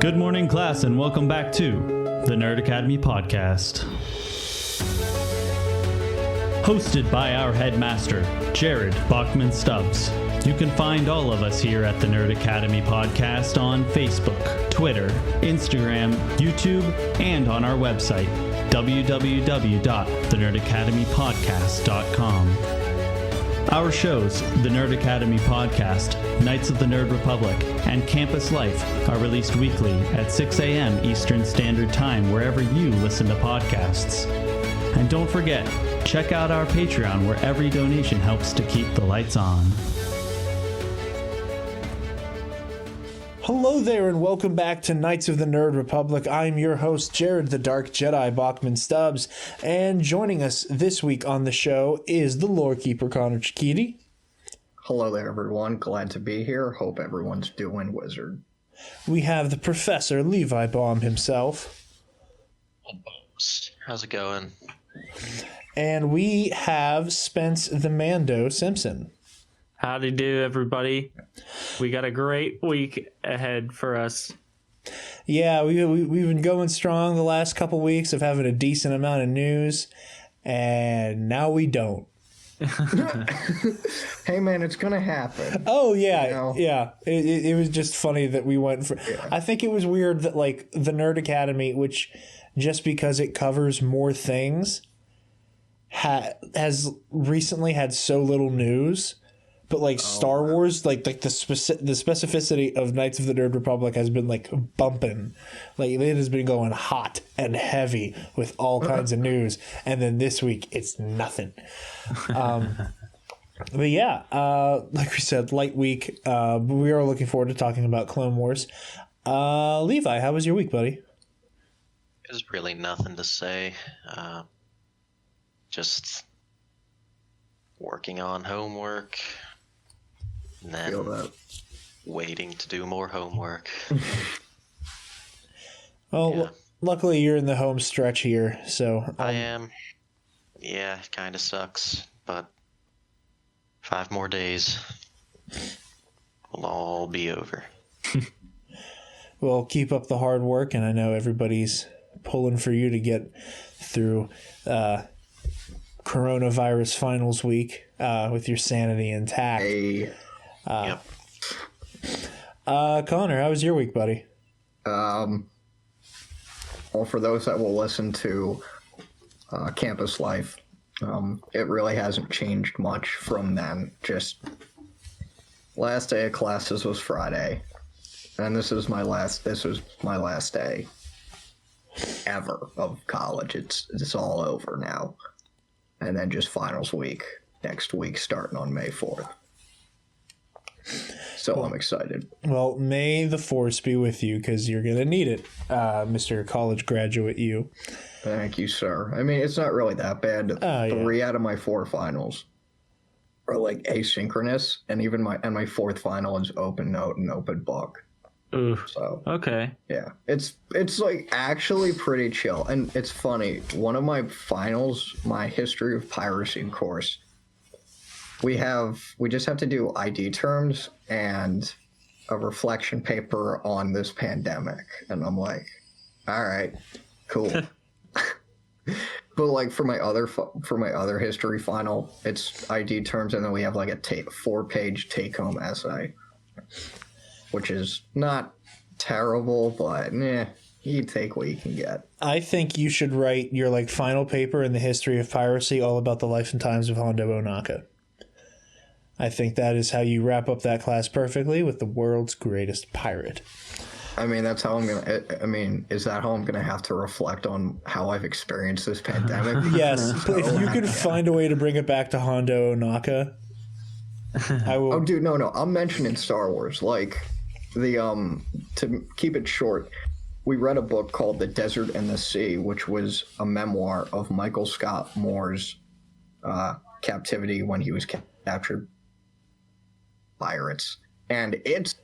Good morning, class, and welcome back to the Nerd Academy podcast. Hosted by our headmaster, Jared Bachman Stubbs. You can find all of us here at the Nerd Academy podcast on Facebook, Twitter, Instagram, YouTube, and on our website, www.thenerdacademypodcast.com. Our shows, the Nerd Academy Podcast, Knights of the Nerd Republic, and Campus Life are released weekly at 6 a.m. Eastern Standard Time wherever you listen to podcasts. And don't forget, check out our Patreon where every donation helps to keep the lights on. Hello there and welcome back to Knights of the Nerd Republic. I'm your host, Jared the Dark Jedi Bachman Stubbs, and joining us this week on the show is the Lore Keeper, Connor Chikiti. Hello there, everyone. Glad to be here. Hope everyone's doing wizard. We have the Professor, Levi Baum himself. How's it going? And we have Spence the Mando Simpson. Howdy do, everybody. We got a great week ahead for us. Yeah, we've been going strong the last couple weeks of having a decent amount of news, and now we don't. Hey, man, it's going to happen. Oh, yeah, you know? yeah. It was just funny that we went for... Yeah. I think it was weird that, like, the Nerd Academy, which just because it covers more things, has recently had so little news... But like Star Wars, like the specificity of Knights of the Nerd Republic has been like bumping, like it has been going hot and heavy with all kinds of news. And then this week it's nothing. But yeah, like we said, light week. We are looking forward to talking about Clone Wars. Levi, how was your week, buddy? There's really nothing to say. Just working on homework. And then waiting to do more homework. Well, yeah. Luckily you're in the home stretch here, so... I am. Yeah, it kind of sucks, but 5 more days. We'll all be over. Well, keep up the hard work, and I know everybody's pulling for you to get through coronavirus finals week with your sanity intact. Hey. Yep. Connor, how was your week, buddy? Well, for those that will listen to Campus Life, it really hasn't changed much from then. Just last day of classes was Friday, and this was my last day ever of college. It's all over now, and then just finals week next week, starting on May 4th. So I'm excited. Well, may the force be with you, because you're going to need it, Mr. College Graduate you. Thank you, sir. I mean, it's not really that bad. 3 out of my 4 finals are like asynchronous, and even my fourth final is open note and open book. Ooh. So okay. Yeah, it's like actually pretty chill, and it's funny. One of my finals, my history of piracy course, we just have to do ID terms and a reflection paper on this pandemic, and I'm like, all right, cool. But like for my other history final, it's ID terms, and then we have like a 4-page take-home essay, which is not terrible, but you take what you can get. I think you should write your like final paper in the history of piracy all about the life and times of Hondo Ohnaka. I think that is how you wrap up that class perfectly with the world's greatest pirate. I mean, that's how I'm going to... I mean, is that how I'm going to have to reflect on how I've experienced this pandemic? Yes. If you could find a way to bring it back to Hondo Ohnaka, I will... Oh, dude, no. I'm mentioning Star Wars. Like, to keep it short, we read a book called The Desert and the Sea, which was a memoir of Michael Scott Moore's captivity when he was captured pirates, and it's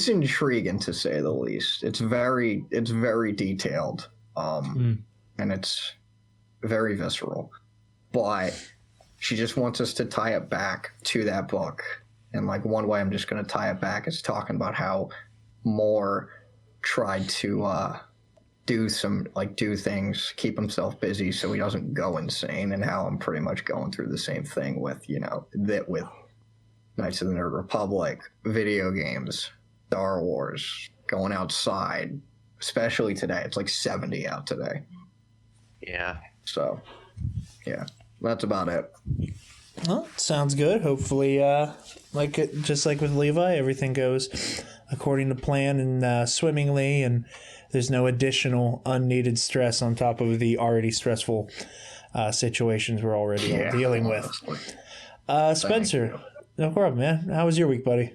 intriguing to say the least. It's very detailed, and it's very visceral, but she just wants us to tie it back to that book. And like one way I'm just going to tie it back is talking about how Moore tried to do things, keep himself busy so he doesn't go insane, and how I'm pretty much going through the same thing with, with Knights of the Nerd Republic, video games, Star Wars, going outside, especially today. It's like 70 out today. Yeah. So, yeah, that's about it. Well, sounds good. Hopefully, just like with Levi, everything goes according to plan and swimmingly, and there's no additional unneeded stress on top of the already stressful situations we're already all dealing with. Spencer, no problem, man. How was your week, buddy?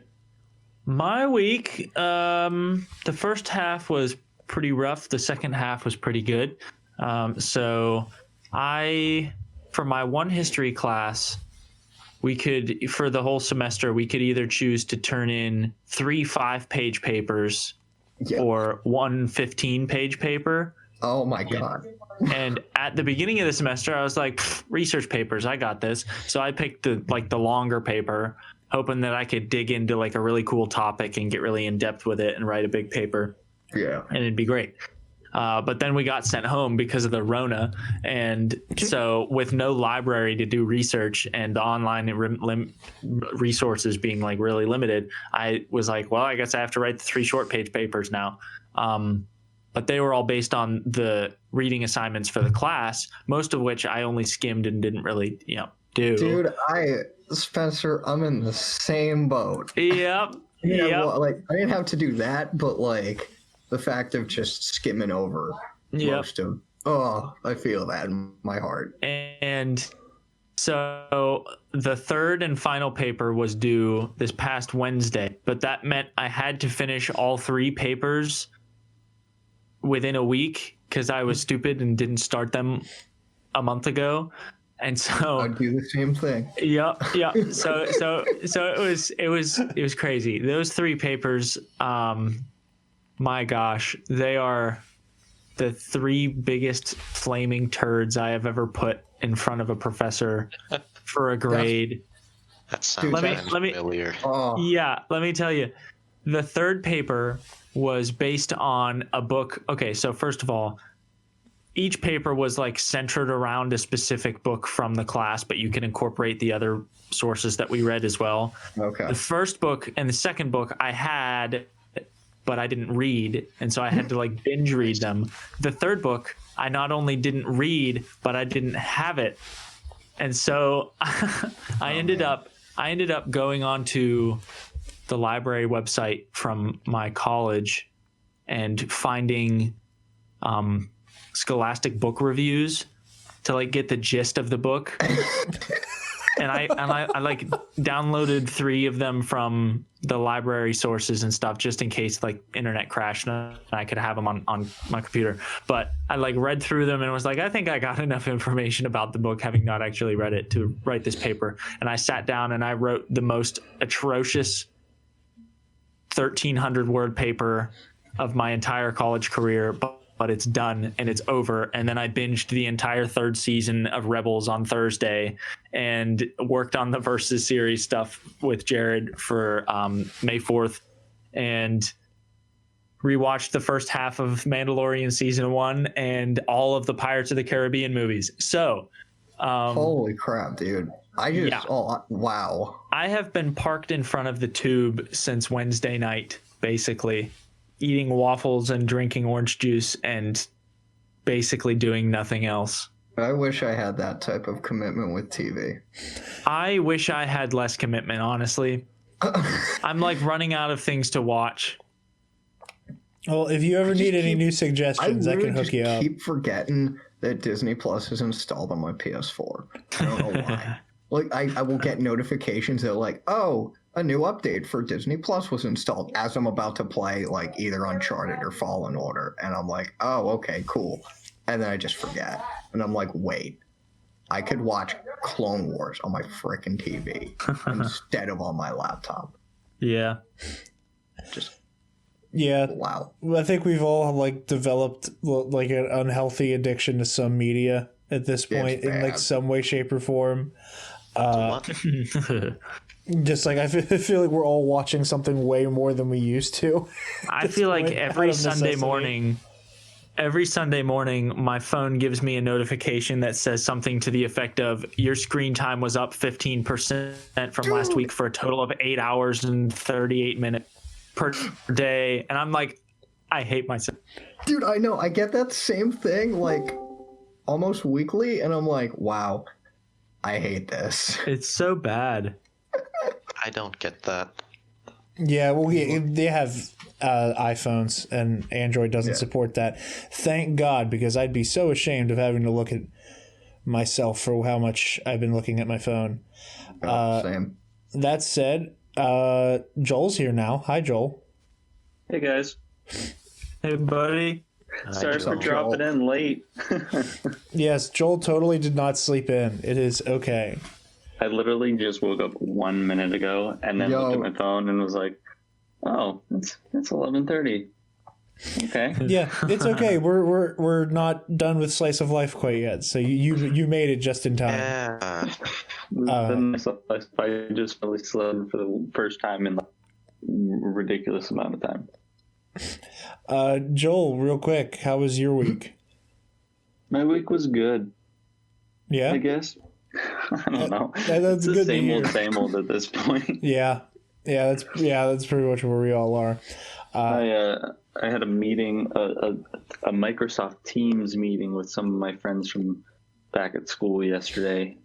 My week, the first half was pretty rough. The second half was pretty good. So for my one history class, for the whole semester, we could either choose to turn in 3 5-page papers or 1 15-page paper. Oh my God. And at the beginning of the semester, I was like, research papers, I got this. So I picked the longer paper, hoping that I could dig into like a really cool topic and get really in depth with it and write a big paper. Yeah. And it'd be great. But then we got sent home because of the Rona. And so with no library to do research and the online resources being like really limited, I was like, well, I guess I have to write the 3 short-page papers now. But they were all based on the reading assignments for the class, most of which I only skimmed and didn't really, do. Dude, Spencer, I'm in the same boat. Yep. Well, I didn't have to do that, but the fact of just skimming over most of, I feel that in my heart. And so the third and final paper was due this past Wednesday, but that meant I had to finish all 3 papers within a week because I was stupid and didn't start them a month ago. And so I'd do the same thing. Yeah. So it was crazy. Those 3 papers, my gosh, they are the 3 biggest flaming turds I have ever put in front of a professor for a grade. That sounds familiar. Yeah, let me tell you. The third paper was based on a book. Okay, so first of all, each paper was centered around a specific book from the class, but you can incorporate the other sources that we read as well. Okay. The first book and the second book I had, but I didn't read, and so I had to binge read them. The third book I not only didn't read, but I didn't have it, and so I ended up going onto the library website from my college and finding Scholastic book reviews to get the gist of the book. and I downloaded 3 of them from the library sources and stuff just in case internet crashed and I could have them on my computer. But I read through them and was I think I got enough information about the book, having not actually read it, to write this paper. And I sat down and I wrote the most atrocious 1,300 word paper of my entire college career, but it's done and it's over. And then I binged the entire 3rd season of Rebels on Thursday and worked on the Versus series stuff with Jared for May 4th and rewatched the first half of Mandalorian season 1 and all of the Pirates of the Caribbean movies. So holy crap, dude. Wow. I have been parked in front of the tube since Wednesday night, basically, eating waffles and drinking orange juice and basically doing nothing else. I wish I had that type of commitment with TV. I wish I had less commitment, honestly. I'm running out of things to watch. Well, if you ever need any new suggestions, I can hook you up. I keep forgetting that Disney Plus is installed on my PS4. I don't know why. I will get notifications that a new update for Disney Plus was installed as I'm about to play either Uncharted or Fallen Order. And I'm oh, okay, cool. And then I just forget. And I'm wait, I could watch Clone Wars on my freaking TV instead of on my laptop. Yeah. Yeah. Wow. I think we've all developed an unhealthy addiction to some media at this point in some way, shape, or form. Just like I feel like we're all watching something way more than we used to. I feel like point, out every of Sunday necessity. morning, my phone gives me a notification that says something to the effect of your screen time was up 15% from last week for a total of 8 hours and 38 minutes per day. And I'm like, I hate myself. Dude, I know. I get that same thing like almost weekly, and I'm like, wow, I hate this. It's so bad. I don't get that. Yeah, well, they have iPhones, and Android doesn't support that. Thank God, because I'd be so ashamed of having to look at myself for how much I've been looking at my phone. Same. That said, Joel's here now. Hi, Joel. Hey guys, Hey, buddy. sorry for Joel. dropping in late. Yes, Joel totally did not sleep in. It is okay. I literally just woke up 1 minute ago and then looked at my phone and was like, "Oh, it's 11:30." Okay. Yeah, it's okay. We're not done with Slice of Life quite yet, so you made it just in time. Yeah. Then I just really slept for the first time in like a ridiculous amount of time. Joel, real quick, how was your week? My week was good, Yeah, I guess. I don't know. that's It's good to the hear. same old at this point. Yeah, that's pretty much where we all are. I had a meeting, a Microsoft Teams meeting with some of my friends from back at school yesterday.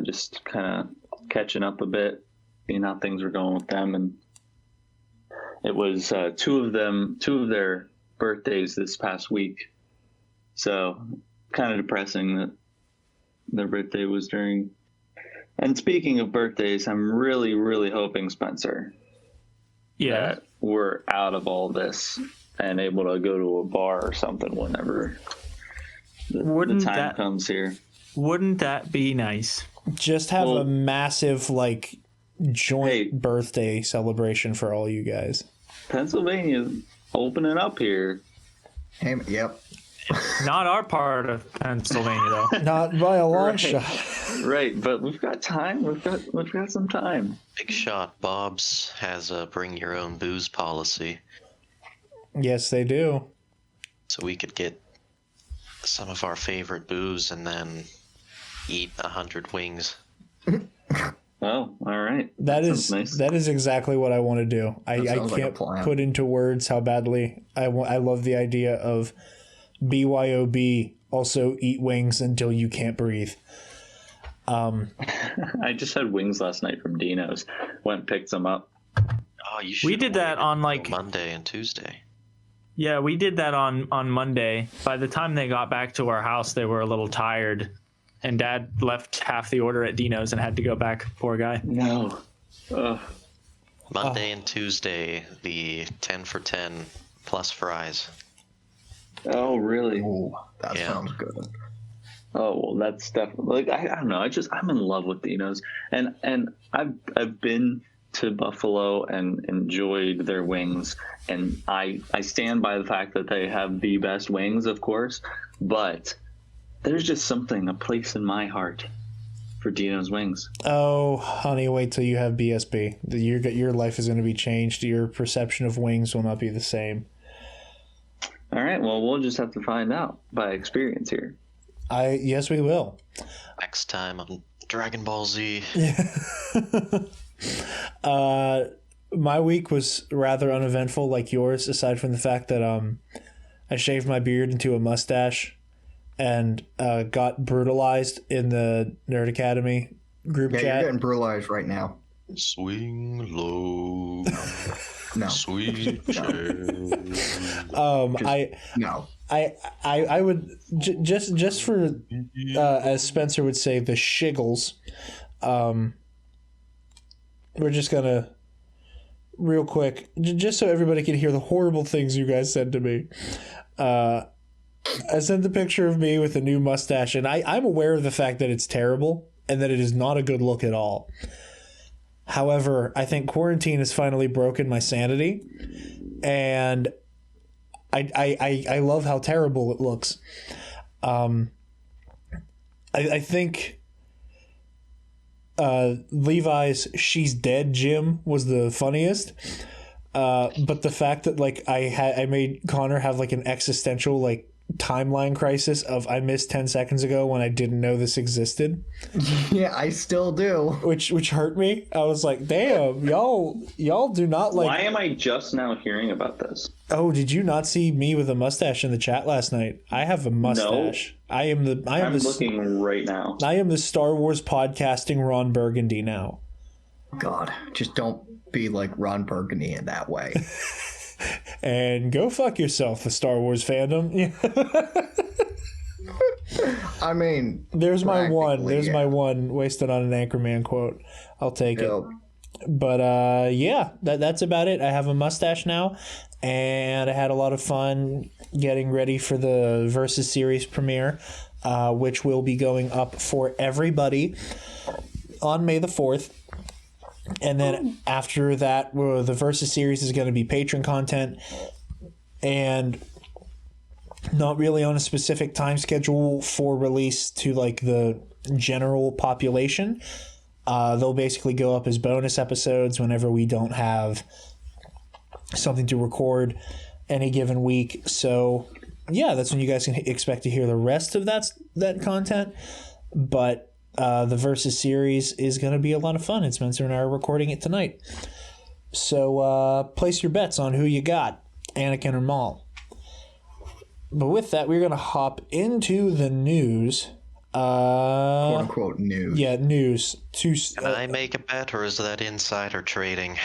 Just kind of catching up a bit, seeing how things were going with them, and it was two of their birthdays this past week. So kind of depressing that their birthday was during. And speaking of birthdays, I'm really, really hoping, Spencer, Yeah. that we're out of all this and able to go to a bar or something whenever the Wouldn't time that- comes here. Wouldn't that be nice? Just have a Well- massive like joint Hey. birthday celebration for all you guys. Pennsylvania's opening up here. Hey, yep. Not our part of Pennsylvania, though. Not by a long Right. shot. Right, but we've got time. We've got some time. Big Shot Bob's has a bring your own booze policy, Yes, they do. so we could get some of our favorite booze and then eat 100 wings. Oh, all right. That sounds is nice. that is exactly what I want to do. I sounds like a can't plan. put into words how badly I love the idea of BYOB. Also, eat wings until you can't breathe. I just had wings last night from Dino's. Went and picked some up. Oh, you should. We did that on Monday and Tuesday. Yeah, we did that on Monday. By the time they got back to our house, they were a little tired, and Dad left half the order at Dino's and had to go back. Poor guy. No. Monday and Tuesday, the 10 for 10 plus fries. Oh, really? Ooh, that Yeah. sounds good. Oh, well, that's definitely like I don't know. I'm in love with Dino's, and I've been to Buffalo and enjoyed their wings, and I stand by the fact that they have the best wings, of course, but there's just a place in my heart for Dino's wings. Oh, honey, wait till you have BSB. Your life is going to be changed. Your perception of wings will not be the same. All right, well, we'll just have to find out by experience here. Yes, we will. Next time on Dragon Ball Z. My week was rather uneventful, like yours, aside from the fact that I shaved my beard into a mustache and got brutalized in the Nerd Academy group Yeah, chat. you're getting brutalized right now. Swing low, No, sweet child. no. I would just for as Spencer would say, the shiggles. We're just gonna real quick, just so everybody can hear the horrible things you guys said to me. I sent the picture of me with a new mustache, and I'm aware of the fact that it's terrible and that it is not a good look at all. However, I think quarantine has finally broken my sanity, and I love how terrible it looks. I think Levi's "She's Dead" Jim was the funniest. But the fact that like I made Connor have like an existential like timeline crisis of I missed 10 seconds ago when I didn't know this existed. Yeah, I still do. Which hurt me. I was like, damn, y'all do not like. Why am I just now hearing about this? Oh, did you not see me with a mustache in the chat last night? I have a mustache. No. I'm looking right now. I am the Star Wars podcasting Ron Burgundy now. God, just don't be like Ron Burgundy in that way. And go fuck yourself, the Star Wars fandom. I mean, there's my one. practically, There's yeah. my one wasted on an Anchorman quote. I'll take it. Yep. But yeah, that's about it. I have a mustache now, and I had a lot of fun getting ready for the Versus series premiere, which will be going up for everybody on May the 4th. And then after that, the Versus series is going to be patron content, and not really on a specific time schedule for release to like the general population. They'll basically go up as bonus episodes whenever we don't have something to record any given week. So yeah, that's when you guys can expect to hear the rest of that content. But the Versus series is going to be a lot of fun, and Spencer and I are recording it tonight. So place your bets on who you got, Anakin or Maul. But with that, we're going to hop into the news. Quote unquote news. Yeah, news. Can I make a bet, or is that insider trading?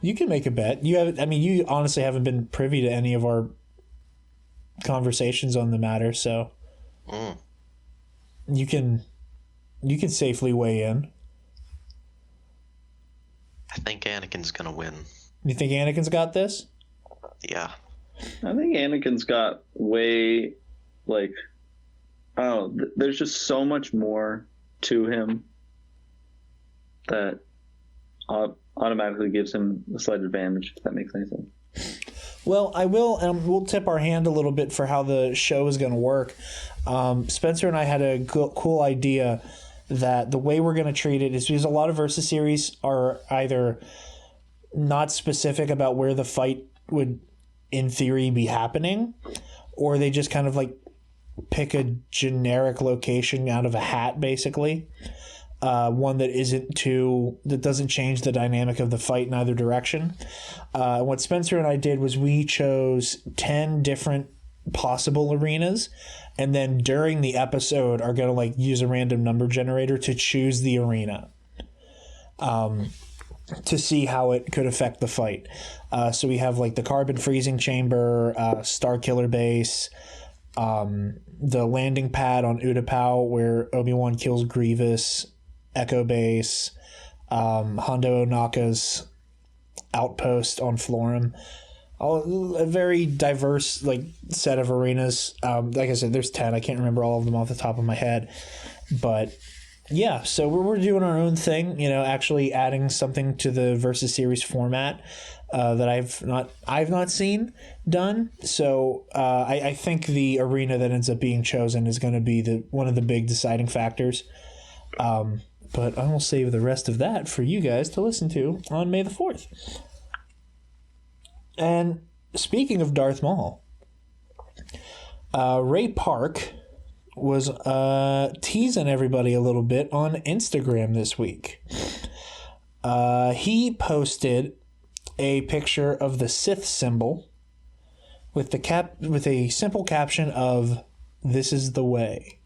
You can make a bet. You honestly haven't been privy to any of our conversations on the matter, so you can safely weigh in. I think Anakin's gonna win. You think Anakin's got this? Yeah. I think Anakin's got way, like, there's just so much more to him that automatically gives him a slight advantage, if that makes any sense. Well, I will, and we'll tip our hand a little bit for how the show is going to work. Spencer and I had a cool idea that the way we're going to treat it is because a lot of Versus series are either not specific about where the fight would, in theory, be happening, or they just kind of like pick a generic location out of a hat, basically. One that doesn't change the dynamic of the fight in either direction. What Spencer and I did was we chose 10 different possible arenas, and then during the episode are going to like use a random number generator to choose the arena to see how it could affect the fight. So we have like the carbon freezing chamber, Star Killer base, the landing pad on Utapau where Obi-Wan kills Grievous, Echo base, Hondo Onaka's outpost on Florum. A very diverse like set of arenas. Like I said, there's 10. I can't remember all of them off the top of my head, but yeah. So we're doing our own thing. Actually adding something to the Versus series format that I've not seen done. So I think the arena that ends up being chosen is going to be one of the big deciding factors. But I will save the rest of that for you guys to listen to on May the 4th. And speaking of Darth Maul, Ray Park was teasing everybody a little bit on Instagram this week. He posted a picture of the Sith symbol with a simple caption of "This is the way,"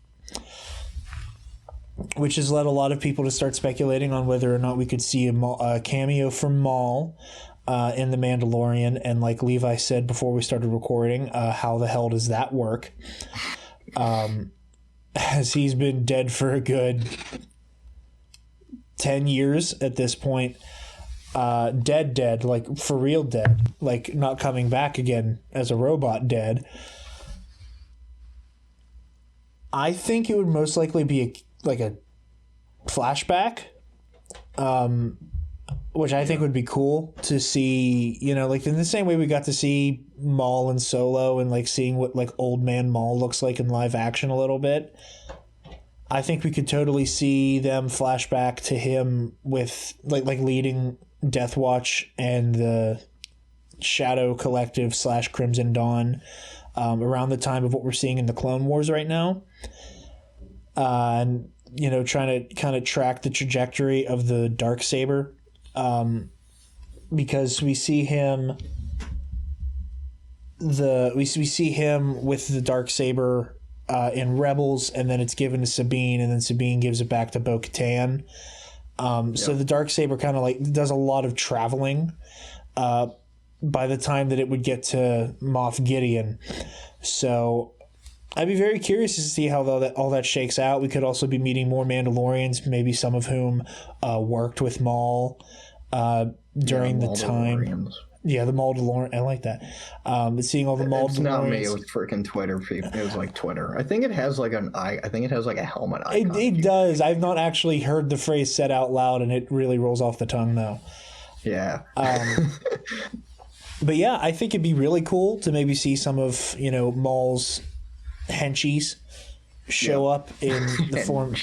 which has led a lot of people to start speculating on whether or not we could see a cameo from Maul in The Mandalorian. And like Levi said before we started recording, how the hell does that work? As he's been dead for a good 10 years at this point. Dead, like for real dead, like not coming back again as a robot dead. I think it would most likely be a flashback, which I think would be cool to see, like in the same way we got to see Maul and Solo and like seeing what like old man Maul looks like in live action a little bit. I think we could totally see them flashback to him with like leading Death Watch and the Shadow Collective / Crimson Dawn around the time of what we're seeing in the Clone Wars right now. And, you know, trying to kind of track the trajectory of the Darksaber. Because we see him we see him with the Darksaber in Rebels, and then it's given to Sabine, and then Sabine gives it back to Bo-Katan. So the Darksaber kind of like does a lot of traveling by the time that it would get to Moff Gideon. So I'd be very curious to see how all that shakes out. We could also be meeting more Mandalorians, maybe some of whom worked with Maul during the time. Yeah, the Mandalorian. I like that. But seeing all the Mandalorians. It's not me. It was freaking Twitter people. It was like Twitter. I think it has like I think it has like a helmet icon. It does. I've not actually heard the phrase said out loud, and it really rolls off the tongue though. Yeah. But yeah, I think it'd be really cool to maybe see some of, you know, Maul's henchies show up in the form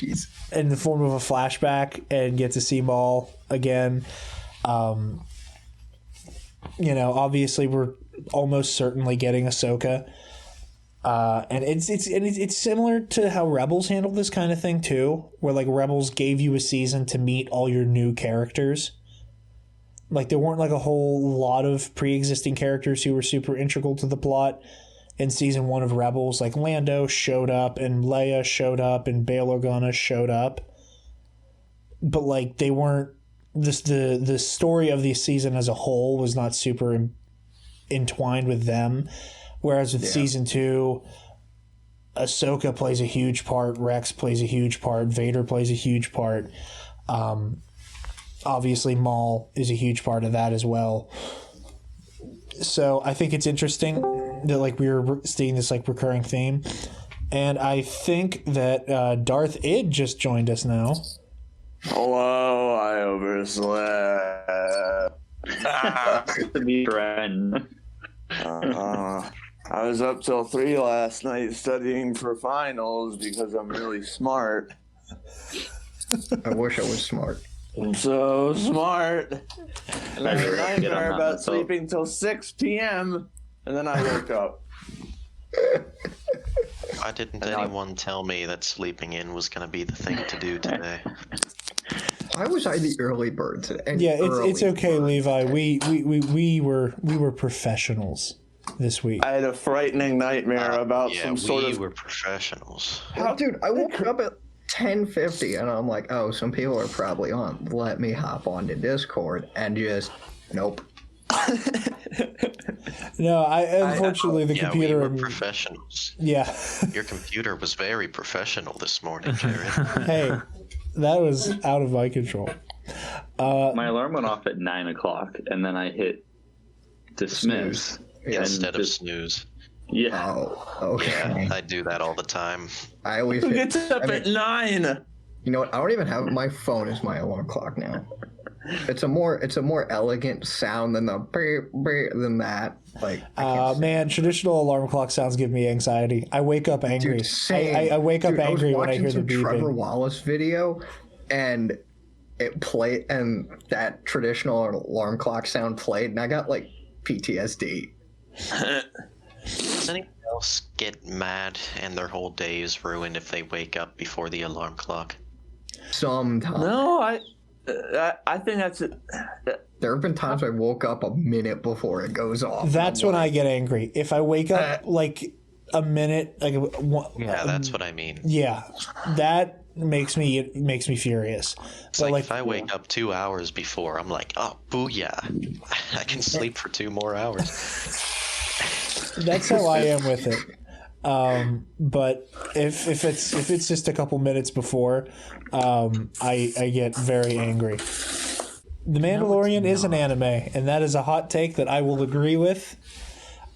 of a flashback and get to see Maul again. You know, obviously we're almost certainly getting Ahsoka. And it's similar to how Rebels handled this kind of thing too, where like Rebels gave you a season to meet all your new characters. Like there weren't like a whole lot of pre-existing characters who were super integral to the plot in season 1 of Rebels. Like Lando showed up and Leia showed up and Bail Organa showed up. But like they weren't the story of the season as a whole was not super entwined with them. Whereas with season 2, Ahsoka plays a huge part, Rex plays a huge part, Vader plays a huge part. Obviously, Maul is a huge part of that as well. So I think it's interesting that like we're seeing this like recurring theme, and I think that Darth Id just joined us now. Hello, I overslept. To be friend. I was up till 3 last night studying for finals because I'm really smart. I wish I was smart. I'm so smart. And I had a nightmare about myself. sleeping till 6 p.m. and then I woke up. Why didn't anyone tell me that sleeping in was going to be the thing to do today? Why was I the early bird today? Yeah, it's okay, Levi. We were professionals this week. I had a frightening nightmare about some sort of... we were professionals. Dude, I woke up at 10:50 and I'm like, oh, some people are probably on. Let me hop onto Discord and just nope. No, unfortunately the computer. We were professionals. Yeah. Your computer was very professional this morning, Jared. Hey, that was out of my control. My alarm went off at 9 o'clock, and then I hit dismiss Instead of snooze. Yeah. Oh, okay. Yeah, I do that all the time. I always Who gets up at 9? You know what? I don't even have my phone as my alarm clock now. It's a more elegant sound than the beep, beep, than that. Like, man, traditional alarm clock sounds give me anxiety. I wake up angry. Dude, same. I wake up angry when I hear the beeping. Trevor Wallace video, and it played, and that traditional alarm clock sound played, and I got like PTSD. Does anyone else get mad and their whole day is ruined if they wake up before the alarm clock? Sometimes. No, I think that's it. There have been times I woke up a minute before it goes off. That's when I get angry. If I wake up like a minute, like Yeah, that's what I mean. Yeah, that makes me furious. It's like if I wake up 2 hours before, I'm like, oh, booyah. I can sleep for 2 more hours. That's how I am with it. But if it's just a couple minutes before, I get very angry. The Mandalorian is an anime, and that is a hot take that I will agree with.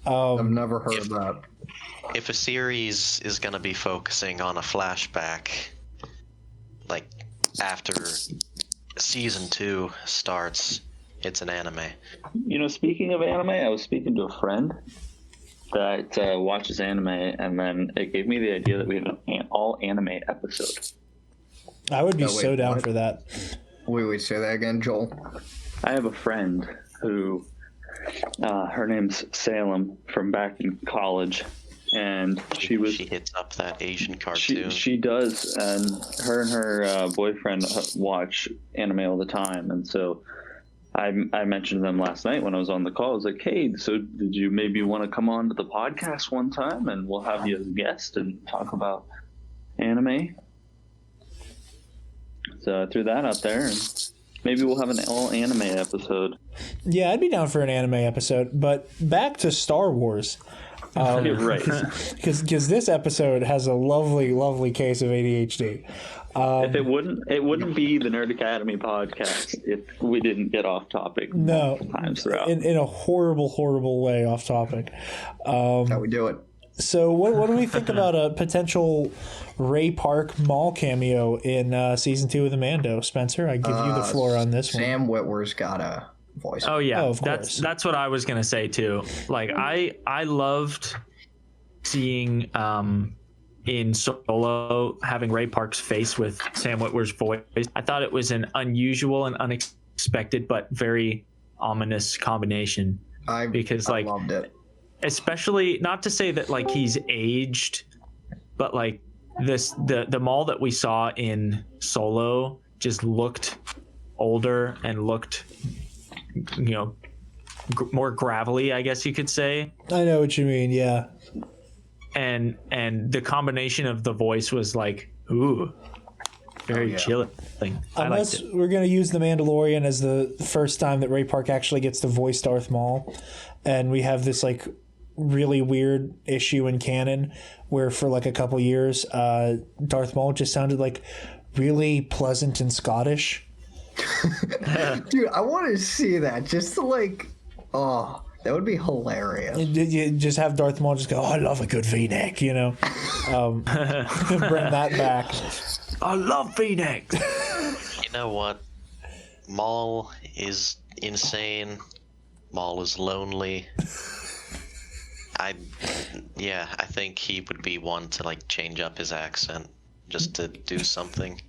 I've never heard of that. If a series is going to be focusing on a flashback, like after season 2 starts, it's an anime. You know, speaking of anime, I was speaking to a friend, that watches anime, and then it gave me the idea that we have an all anime episode. I would be Oh, wait, so down what? for that. Wait, say that again, Joel. I have a friend who, her name's Salem from back in college, and she hits up that Asian cartoon. She does, and her boyfriend watch anime all the time, and so I mentioned them last night when I was on the call. I was like, hey, so did you maybe want to come on to the podcast one time, and we'll have you as a guest and talk about anime? So I threw that out there, and maybe we'll have an all anime episode. Yeah, I'd be down for an anime episode. But back to Star Wars. You're right. Because this episode has a lovely, lovely case of ADHD. If it wouldn't be the Nerd Academy podcast if we didn't get off topic multiple times throughout. In a horrible, horrible way off topic. How we do it. So what do we think about a potential Ray Park Maul cameo in season 2 of the Mando? Spencer, I give you the floor on this one. Sam Witwer's got a voice. Oh yeah, of course. that's what I was gonna say too. Like I loved seeing in Solo having Ray Park's face with Sam Witwer's voice. I thought it was an unusual and unexpected but very ominous combination. I loved it. Especially, not to say that like he's aged, but like the Maul that we saw in Solo just looked older and looked, more gravelly, I guess you could say. I know what you mean, yeah. And the combination of the voice was like, ooh, very chilling. I liked Unless it. we're going to use The Mandalorian as the first time that Ray Park actually gets to voice Darth Maul, and we have this like really weird issue in canon where for like a couple years Darth Maul just sounded like really pleasant and Scottish. Dude, I want to see that just to like, oh, that would be hilarious. You just have Darth Maul just go, oh, I love a good V-neck, bring that back. I love V-necks. You know what? Maul is insane. Maul is lonely. I think he would be one to like change up his accent just to do something.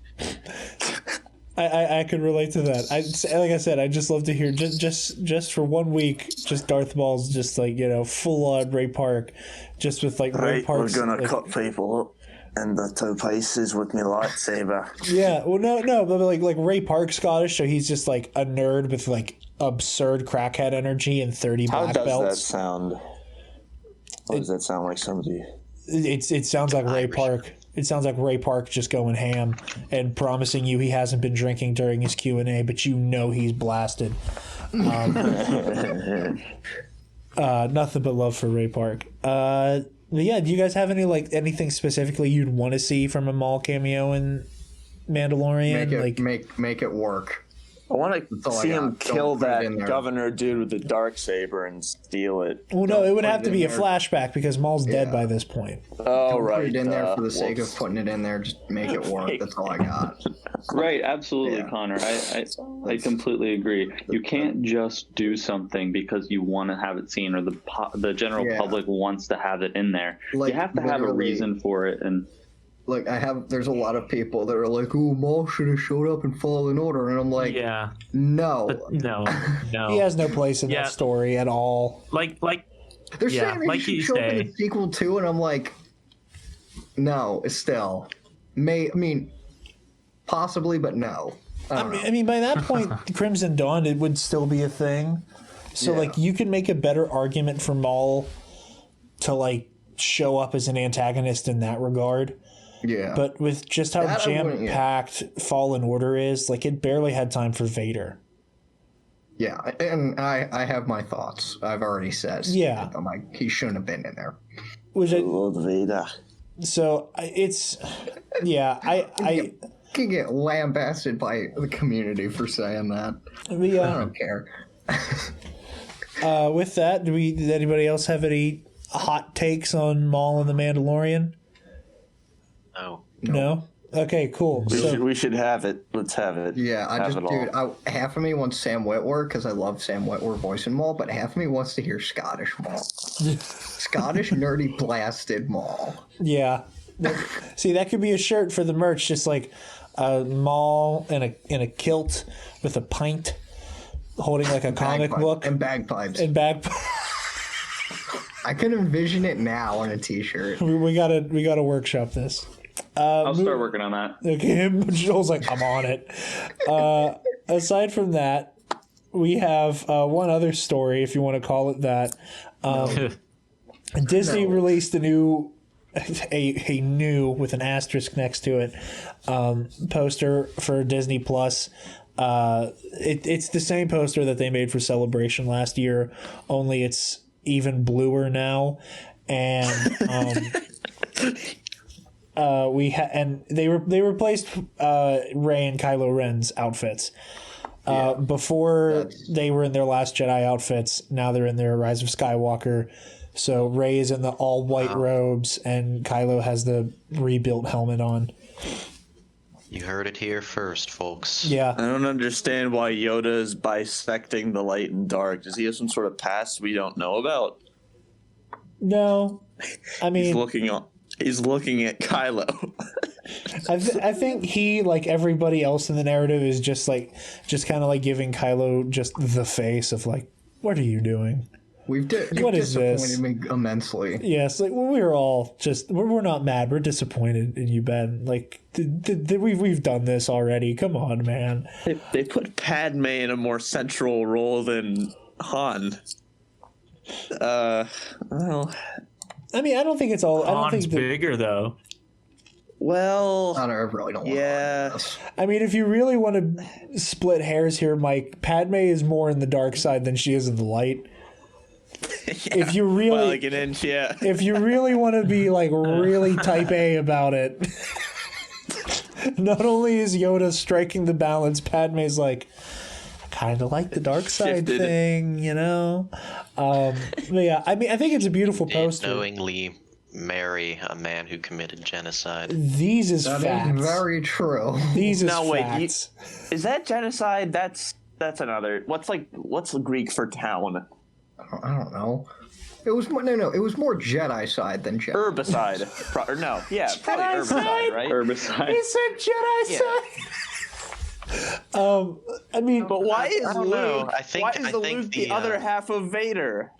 I could relate to that. Like I said, I just love to hear just for 1 week, just Darth Maul's just like full on Ray Park, just with like Ray Right, Park's. we're gonna like, cut people up in the two places with my lightsaber. Yeah, well, no, but like Ray Park Scottish, so he's just like a nerd with like absurd crackhead energy and 30 How black does that belts. sound? Or does that sound like somebody? It sounds like Ray Park. It sounds like Ray Park just going ham and promising you he hasn't been drinking during his Q&A, but he's blasted. Nothing but love for Ray Park. But yeah, do you guys have anything specifically you'd want to see from a Maul cameo in Mandalorian? Make it work. I want to see him kill Don't put it that in there. governor dude with the dark saber and steal it. Well, no, it would put have it to be a in there. flashback because Maul's dead Yeah. by this point. Oh, Don't right. put it in there for the sake of whoops. putting it in there. Just make it work. That's all I got. Right, absolutely, Yeah. Connor. I completely agree. You can't just do something because you want to have it seen or the general Yeah. public wants to have it in there. Like, you have to have a literally- reason for it, and Like there's a lot of people that are like, "Oh, Maul should have showed up in Fallen Order," and I'm like, Yeah, "No." but no. He has no place in Yeah. that story at all. Like They're yeah, saying that like he you should show up in say. the sequel too, and I'm like, "No, Estelle. Possibly, but no." I don't know. I mean, by that point, Crimson Dawn, it would still be a thing. So, Yeah. you can make a better argument for Maul to, show up as an antagonist in that regard. Yeah. But with just how That I wouldn't, jam-packed Fallen Order is, it barely had time for Vader. Yeah, and I have my thoughts. I've already said. Yeah. I'm like, he shouldn't have been in there. Which Lord Vader. it's... Yeah, I Can get lambasted by the community for saying that. I don't care. with that, does anybody else have any hot takes on Maul and the Mandalorian? No. No? Okay, cool. We should have it. Let's have it. Yeah, Have it all. half of me wants Sam Witwer because I love Sam Witwer voicing Maul, but half of me wants to hear Scottish Maul. Scottish nerdy blasted Maul. Yeah. See, that could be a shirt for the merch, just like a Maul in a kilt with a pint, holding like a comic book and bagpipes. I can envision it now on a T-shirt. We gotta workshop this. I'll start working on that. Okay, Joel's like, I'm on it. Aside from that, we have one other story, if you want to call it that. Disney released a new with an asterisk next to it poster for Disney Plus. It's the same poster that they made for Celebration last year, only it's even bluer now, and and they replaced Rey and Kylo Ren's outfits. Before they were in their Last Jedi outfits, now they're in their Rise of Skywalker. So Rey is in the all white robes, and Kylo has the rebuilt helmet on. You heard it here first, folks. Yeah. I don't understand why Yoda is bisecting the light and dark. Does he have some sort of past we don't know about? No, I mean he's looking at Kylo. I think he, like everybody else in the narrative, is just kind of like giving Kylo just the face of like, what are you doing? You've What is this? disappointed me immensely. Yes, like we're all just we're not mad. We're disappointed in you, Ben. Like we've done this already. Come on, man. They put Padme in a more central role than Han. Well, I mean, I don't think it's all. I don't Han's think bigger though. well, I really don't want yeah. to. I mean, if you really want to split hairs here, Mike, Padme is more in the dark side than she is in the light. If you really, well, like an inch, yeah. if you really want to be like really type A about it, not only is Yoda striking the balance, Padme's like, I kind of like the dark side Shifted. thing, you know. But yeah, I mean, I think it's a beautiful Did poster. knowingly marry a man who committed genocide. These is That facts. is very true. These is No, wait, facts. Is that genocide? That's another. What's the Greek for town? I don't know. It was more, no. It was more Jedi side than Jedi. Herbicide. Probably herbicide, right? Herbicide. He said Jedi side. I mean, But why is I don't know. Luke? I think- why is I the think Luke the the, other half of Vader?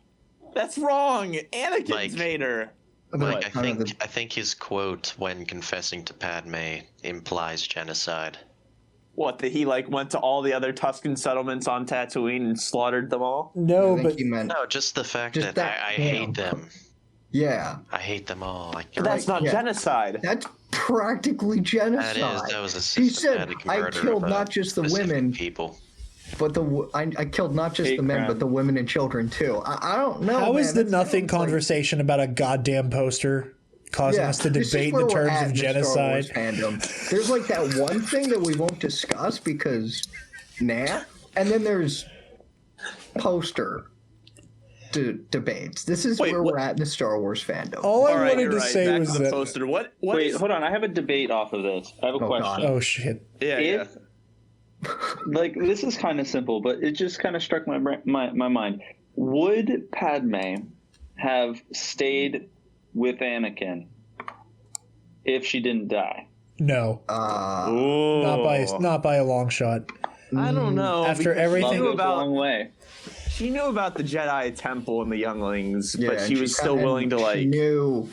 That's wrong. Anakin's Like- Vader. Like, I think his quote when confessing to Padme implies genocide. What? That he went to all the other Tusken settlements on Tatooine and slaughtered them all? no, I think but he meant. No, just the fact Just that that I camp. hate them. Yeah, I hate them all. Like, But that's not yeah. genocide. that's practically genocide. that was a He said, systematic "I murder killed of not just the specific women, people. but I killed not just Hate the men, crime. but the women and children too." I don't know. how is man. the That nothing sounds like- conversation about a goddamn poster causing us to this is debate where the we're terms at of in the Star Wars genocide? fandom. There's like that one thing that we won't discuss because, and then there's poster debates. This is Wait, where what? we're at in the Star Wars fandom. All I All right, wanted you're to right. say Back was to the that. poster. What Wait, is- hold on. I have a debate off of this. I have a question. God. Oh shit! Yeah, If this is kind of simple, but it just kind of struck my mind. Would Padme have stayed with Anakin if she didn't die? No, Ooh. not by a long shot. I don't know. After because everything- she Love knew goes a long about way. she knew about the Jedi Temple and the younglings, Yeah, but and she was still kinda- willing to She knew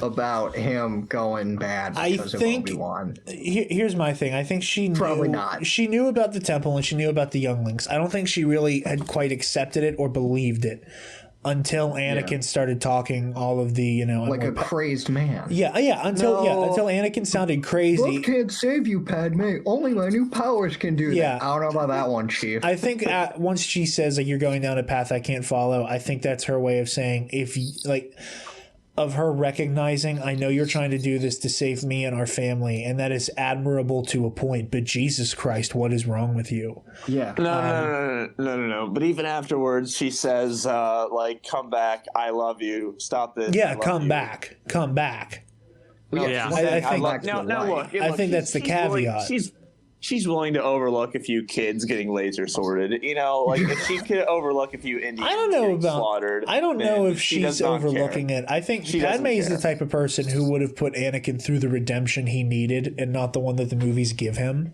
about him going bad I because think- of Obi-Wan. Here's my thing. I think she knew, Probably not. She knew about the temple and she knew about the younglings. I don't think she really had quite accepted it or believed it until Anakin started talking all of the, Like a crazed man. until Anakin sounded crazy. Love can't save you, Padme. Only my new powers can do Yeah. that. I don't know about that one, Chief. I think once she says like you're going down a path I can't follow, I think that's her way of saying of her recognizing, I know you're trying to do this to save me and our family, and that is admirable to a point, but Jesus Christ, what is wrong with you? Yeah. No. But even afterwards, she says, "Come back. I love you. Stop this. I Yeah, love come you." back. Yeah. I think- I think that's the caveat. She's willing to overlook a few kids getting laser sorted. You know, like if she could overlook a few Indians I don't know getting about. slaughtered. I don't know then if she she's does not overlooking care. it. I think She doesn't Padme is the care. type of person who would have put Anakin through the redemption he needed, and not the one that the movies give him.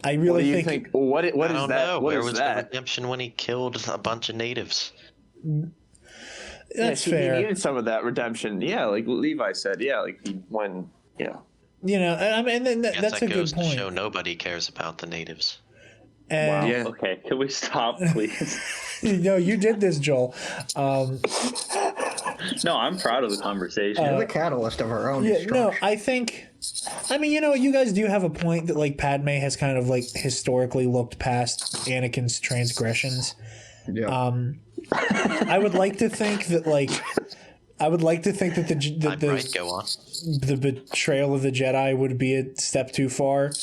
I really What do you think. What I is don't that? know. What Where is was the that? redemption when he killed a bunch of natives? That's He fair. needed some of that redemption. Yeah, like Levi said. Yeah, like when You know, I mean, and Guess that's that a goes good point. to show nobody cares about the natives. And Wow. Yeah. Okay, can we stop, please? no, you did this, Joel. No, I'm proud of the conversation. We're the catalyst of our own Yeah, destruction. no, I think. I mean, you know, you guys do have a point that like Padme has kind of like historically looked past Anakin's transgressions. Yeah. I would like to think that like. I would like to think that I'm right, go on. the betrayal of the Jedi would be a step too far,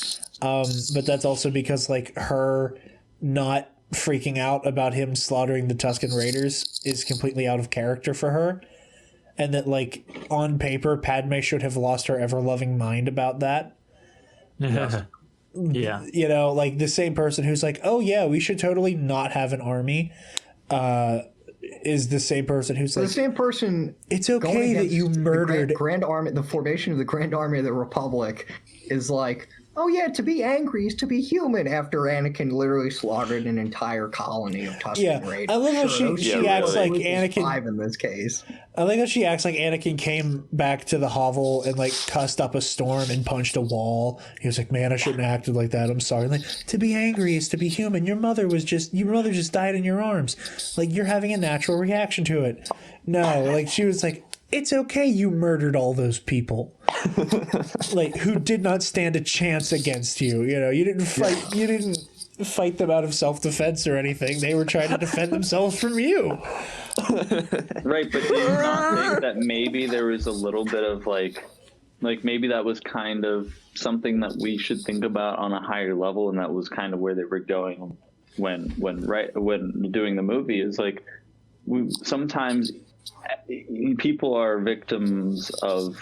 but that's also because like her not freaking out about him slaughtering the Tusken Raiders is completely out of character for her, and that like on paper Padme should have lost her ever-loving mind about that. Yeah. You know, like the same person who's like, oh yeah, we should totally not have an army, is the same person who's The like, same person. it's going okay that against you the murdered. Grand Army. The formation of the Grand Army of the Republic is like, oh yeah, to be angry is to be human. After Anakin literally slaughtered an entire colony of Tusken Yeah, Raiders. I love how Sure, she those acts were like Lucas Anakin. 5 in this case. I like how she acts like Anakin came back to the hovel and like cussed up a storm and punched a wall. He was like, "Man, I shouldn't have acted like that. I'm sorry." Like, to be angry is to be human. Your mother just died in your arms. Like you're having a natural reaction to it. No, like she was like, "It's okay. You murdered all those people, like who did not stand a chance against you. You know, you didn't fight. You didn't." Fight them out of self-defense or anything. They were trying to defend themselves from you. Right, but do you not think that maybe there was a little bit of like maybe that was kind of something that we should think about on a higher level, and that was kind of where they were going when doing the movie is like sometimes people are victims of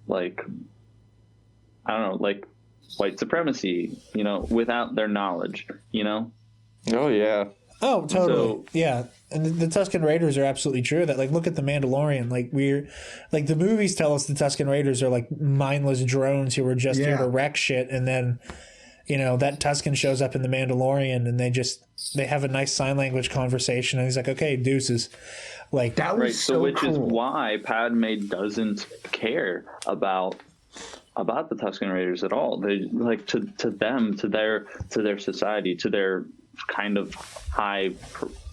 like I don't know, like white supremacy, you know, without their knowledge, you know? Oh yeah. Oh, totally. So- Yeah. And the Tusken Raiders are absolutely true. That like, look at the Mandalorian. Like like the movies tell us the Tusken Raiders are like mindless drones who were just here Yeah. to wreck shit. And then, you know, that Tusken shows up in the Mandalorian and they have a nice sign language conversation. And he's like, okay, deuces. Like That was Right, so which cool. is why Padme doesn't care about the Tusken Raiders at all. They like to them, to their society, to their kind of high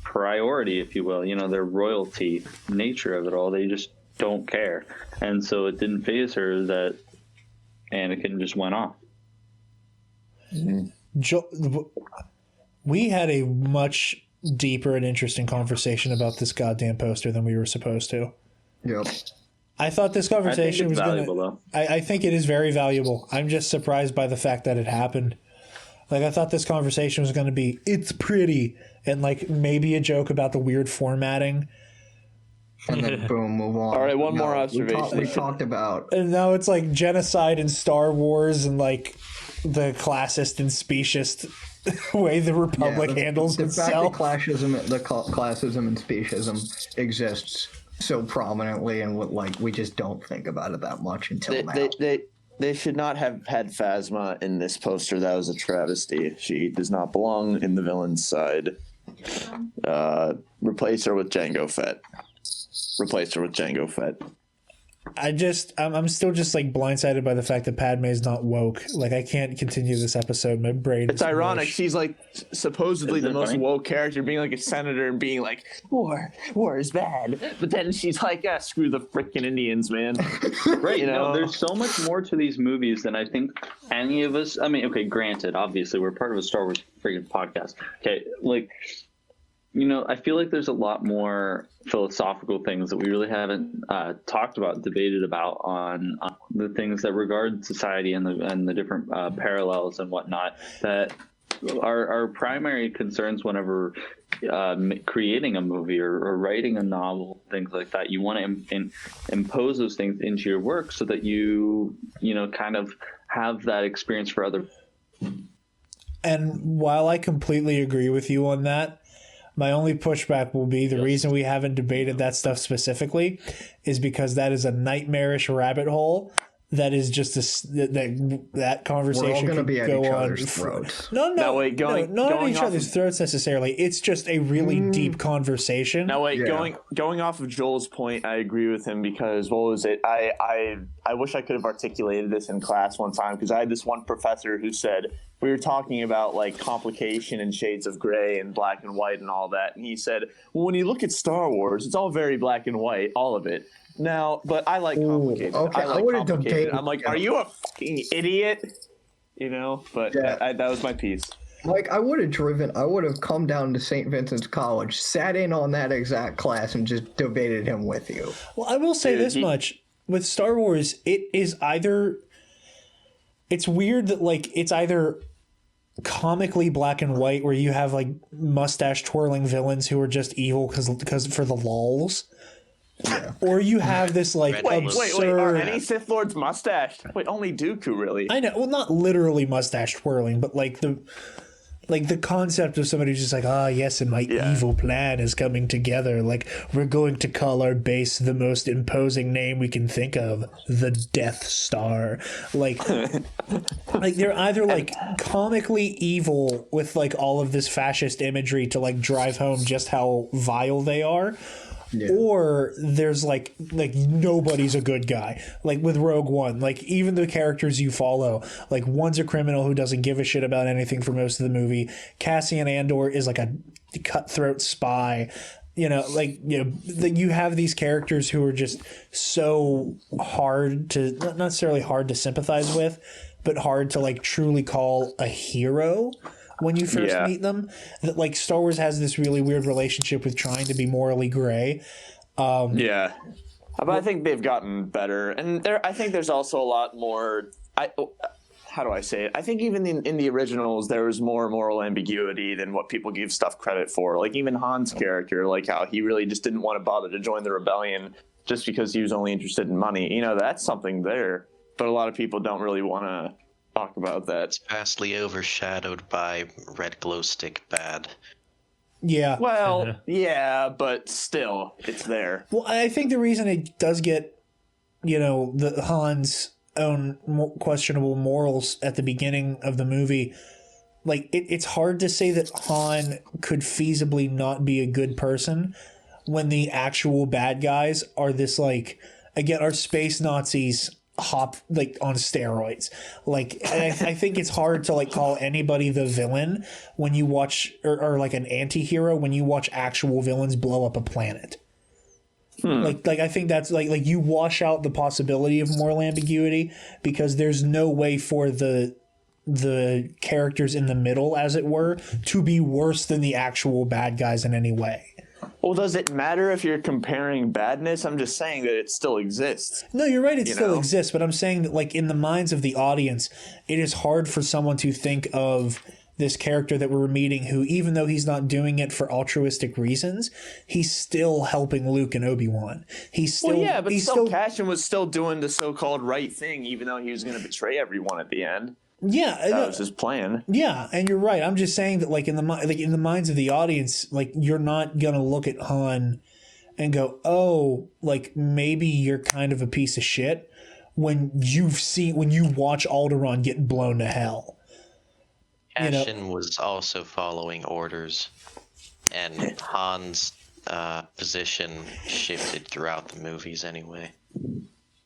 priority, if you will, you know, their royalty nature of it all. They just don't care, and so it didn't faze her that Anakin just went off. we had a much deeper and interesting conversation about this goddamn poster than we were supposed to. Yep. I thought this I think conversation it's was valuable going though. I think it is very valuable. I'm just surprised by the fact that it happened. Like, I thought this conversation was going to be, it's pretty, and like maybe a joke about the weird formatting. And then boom, move on. All right, one more we observation. talked about And now it's like genocide in Star Wars and like the classist and speciest way the Republic handles the itself. fact that classism and speciesism exists so prominently, and we just don't think about it that much until now. They should not have had Phasma in this poster. That was a travesty. She does not belong in the villain's side. Replace her with Jango Fett. I'm still just like blindsided by the fact that Padme is not woke. Like, I can't continue this episode. My brain. It's ironic. mush. She's like supposedly Isn't the it most funny? woke character, being like a senator and being like, war is bad. But then she's like, screw the freaking Indians, man. Right, You know? no, there's so much more to these movies than I think any of us. I mean, okay, granted, obviously we're part of a Star Wars freaking podcast. Okay, like, you know, I feel like there's a lot more philosophical things that we really haven't talked about, debated about on the things that regard society and the different parallels and whatnot that our primary concerns whenever creating a movie or writing a novel, things like that. You want to impose those things into your work so that you kind of have that experience for other. And while I completely agree with you on that, my only pushback will be the reason we haven't debated that stuff specifically is because that is a nightmarish rabbit hole. That is just that conversation. We're all going to be at each other's throats. Not at each other's throats necessarily. It's just a really deep conversation. Now wait, going off of Joel's point, I agree with him because what was it? I wish I could have articulated this in class one time because I had this one professor who said we were talking about like complication and shades of gray and black and white and all that, and he said, well, when you look at Star Wars, it's all very black and white, all of it. Now, but I like complicated. Okay, I would have complicated. debated. I'm like, are you a fucking idiot? But that was my piece. Like, I would have come down to St. Vincent's College, sat in on that exact class, and just debated him with you. Well, I will say this much. With Star Wars, it's weird that, like, it's either comically black and white, where you have, like, mustache-twirling villains who are just evil because for the lols. Yeah. Or you have this like absurd... Wait, are any Sith Lords mustached? Wait, only Dooku really. I know, well, not literally mustache twirling, but like the concept of somebody who's just like, yes, and my evil plan is coming together. Like, we're going to call our base the most imposing name we can think of, the Death Star. Like, like they're either like comically evil with like all of this fascist imagery to like drive home just how vile they are. Yeah. Or there's like nobody's a good guy. Like with Rogue One, like even the characters you follow, like one's a criminal who doesn't give a shit about anything for most of the movie. Cassian Andor is like a cutthroat spy. You have these characters who are just so hard to, not necessarily hard to sympathize with, but hard to like truly call a hero when you first meet them. That like Star Wars has this really weird relationship with trying to be morally gray. But I think they've gotten better, and I think there's also a lot more. How do I say it? I think even in the originals there was more moral ambiguity than what people give stuff credit for. Like even Han's character, like how he really just didn't want to bother to join the rebellion just because he was only interested in money. You know, that's something there, but a lot of people don't really want to talk about that. It's vastly overshadowed by Red Glow Stick bad. Yeah. Well, yeah, but still, it's there. Well, I think the reason it does get, the Han's own questionable morals at the beginning of the movie, like it's hard to say that Han could feasibly not be a good person when the actual bad guys are this like, again, are space Nazis hop like on steroids. Like, and I think it's hard to like call anybody the villain when you watch or like an anti-hero when you watch actual villains blow up a planet. Like I think that's like you wash out the possibility of moral ambiguity because there's no way for the characters in the middle, as it were, to be worse than the actual bad guys in any way. Well, does it matter if you're comparing badness? I'm just saying that it still exists. No, you're right. It still exists. But I'm saying that, like, in the minds of the audience, it is hard for someone to think of this character that we're meeting who, even though he's not doing it for altruistic reasons, he's still helping Luke and Obi-Wan. He's still... Well, yeah, but Cassian was still doing the so-called right thing, even though he was going to betray everyone at the end. Yeah, that was his plan. Yeah, and you're right. I'm just saying that, like in the minds of the audience, like you're not gonna look at Han and go, "Oh, like maybe you're kind of a piece of shit," when you watch Alderaan get blown to hell. Cassian was also following orders, and Han's position shifted throughout the movies anyway.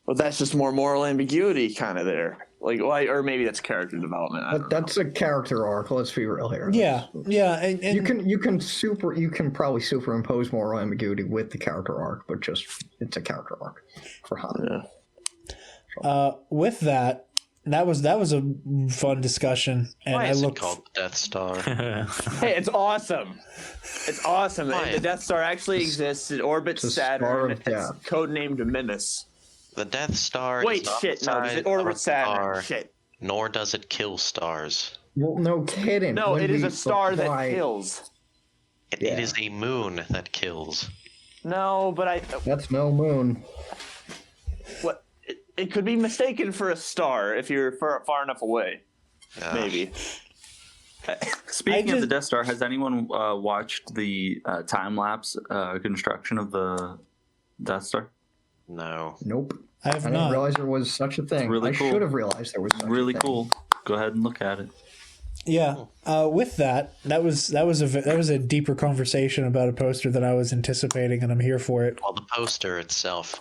Well, that's just more moral ambiguity kind of there. Like, why, or maybe that's character development. That's a character arc. Let's be real here. Yeah, and you can probably superimpose moral ambiguity with the character arc, but it's a character arc for Han. Yeah. With that was a fun discussion, and Why is it called the Death Star? Hey, it's awesome. It's awesome. The Death Star actually exists. It orbits Saturn. It's codenamed Menace. The Death Star Wait, shit, no, does it orbit Saturn? Shit. Nor does it kill stars. Well, no kidding. No, When it is we a star that apply- kills. It is a moon that kills. No, but That's no moon. what? It could be mistaken for a star if you're far enough away. Maybe. Speaking of the Death Star, has anyone watched the time lapse construction of the Death Star? No. Nope. I have I not. didn't realize there was such a thing. really I cool. should have realized there was such Really a thing. cool. Go ahead and look at it. Yeah. With that was a deeper conversation about a poster that I was anticipating, and I'm here for it. Well, the poster itself,